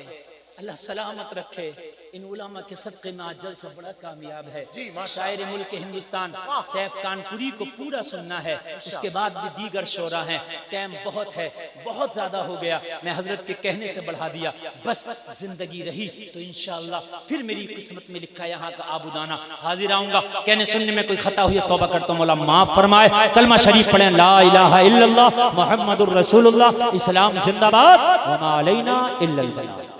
अल्लाह सलामत रखे। इन उलमा के सदक़े में आज जल से बड़ा कामयाब है। जी, माशाअल्लाह। शायर मुल्क हिंदुस्तान सैफ कानपुरी को पूरा सुनना है, उसके बाद भी दीगर शोरा हैं। टाइम बहुत है, बहुत ज्यादा हो गया, मैं हजरत के कहने से बढ़ा दिया। बस जिंदगी रही तो इंशाअल्लाह फिर मेरी किस्मत में लिखा यहाँ का आबुदाना हाजिर आऊंगा। कहने सुनने में कोई खता हुई तौबा करता हूं, मौला माफ फरमाए। कलमा शरीफ पढ़ें, ला इलाहा इल्लल्लाह मुहम्मदुर रसूलुल्लाह। इस्लाम जिंदाबाद, व मा अलैना इल्लल बलाग।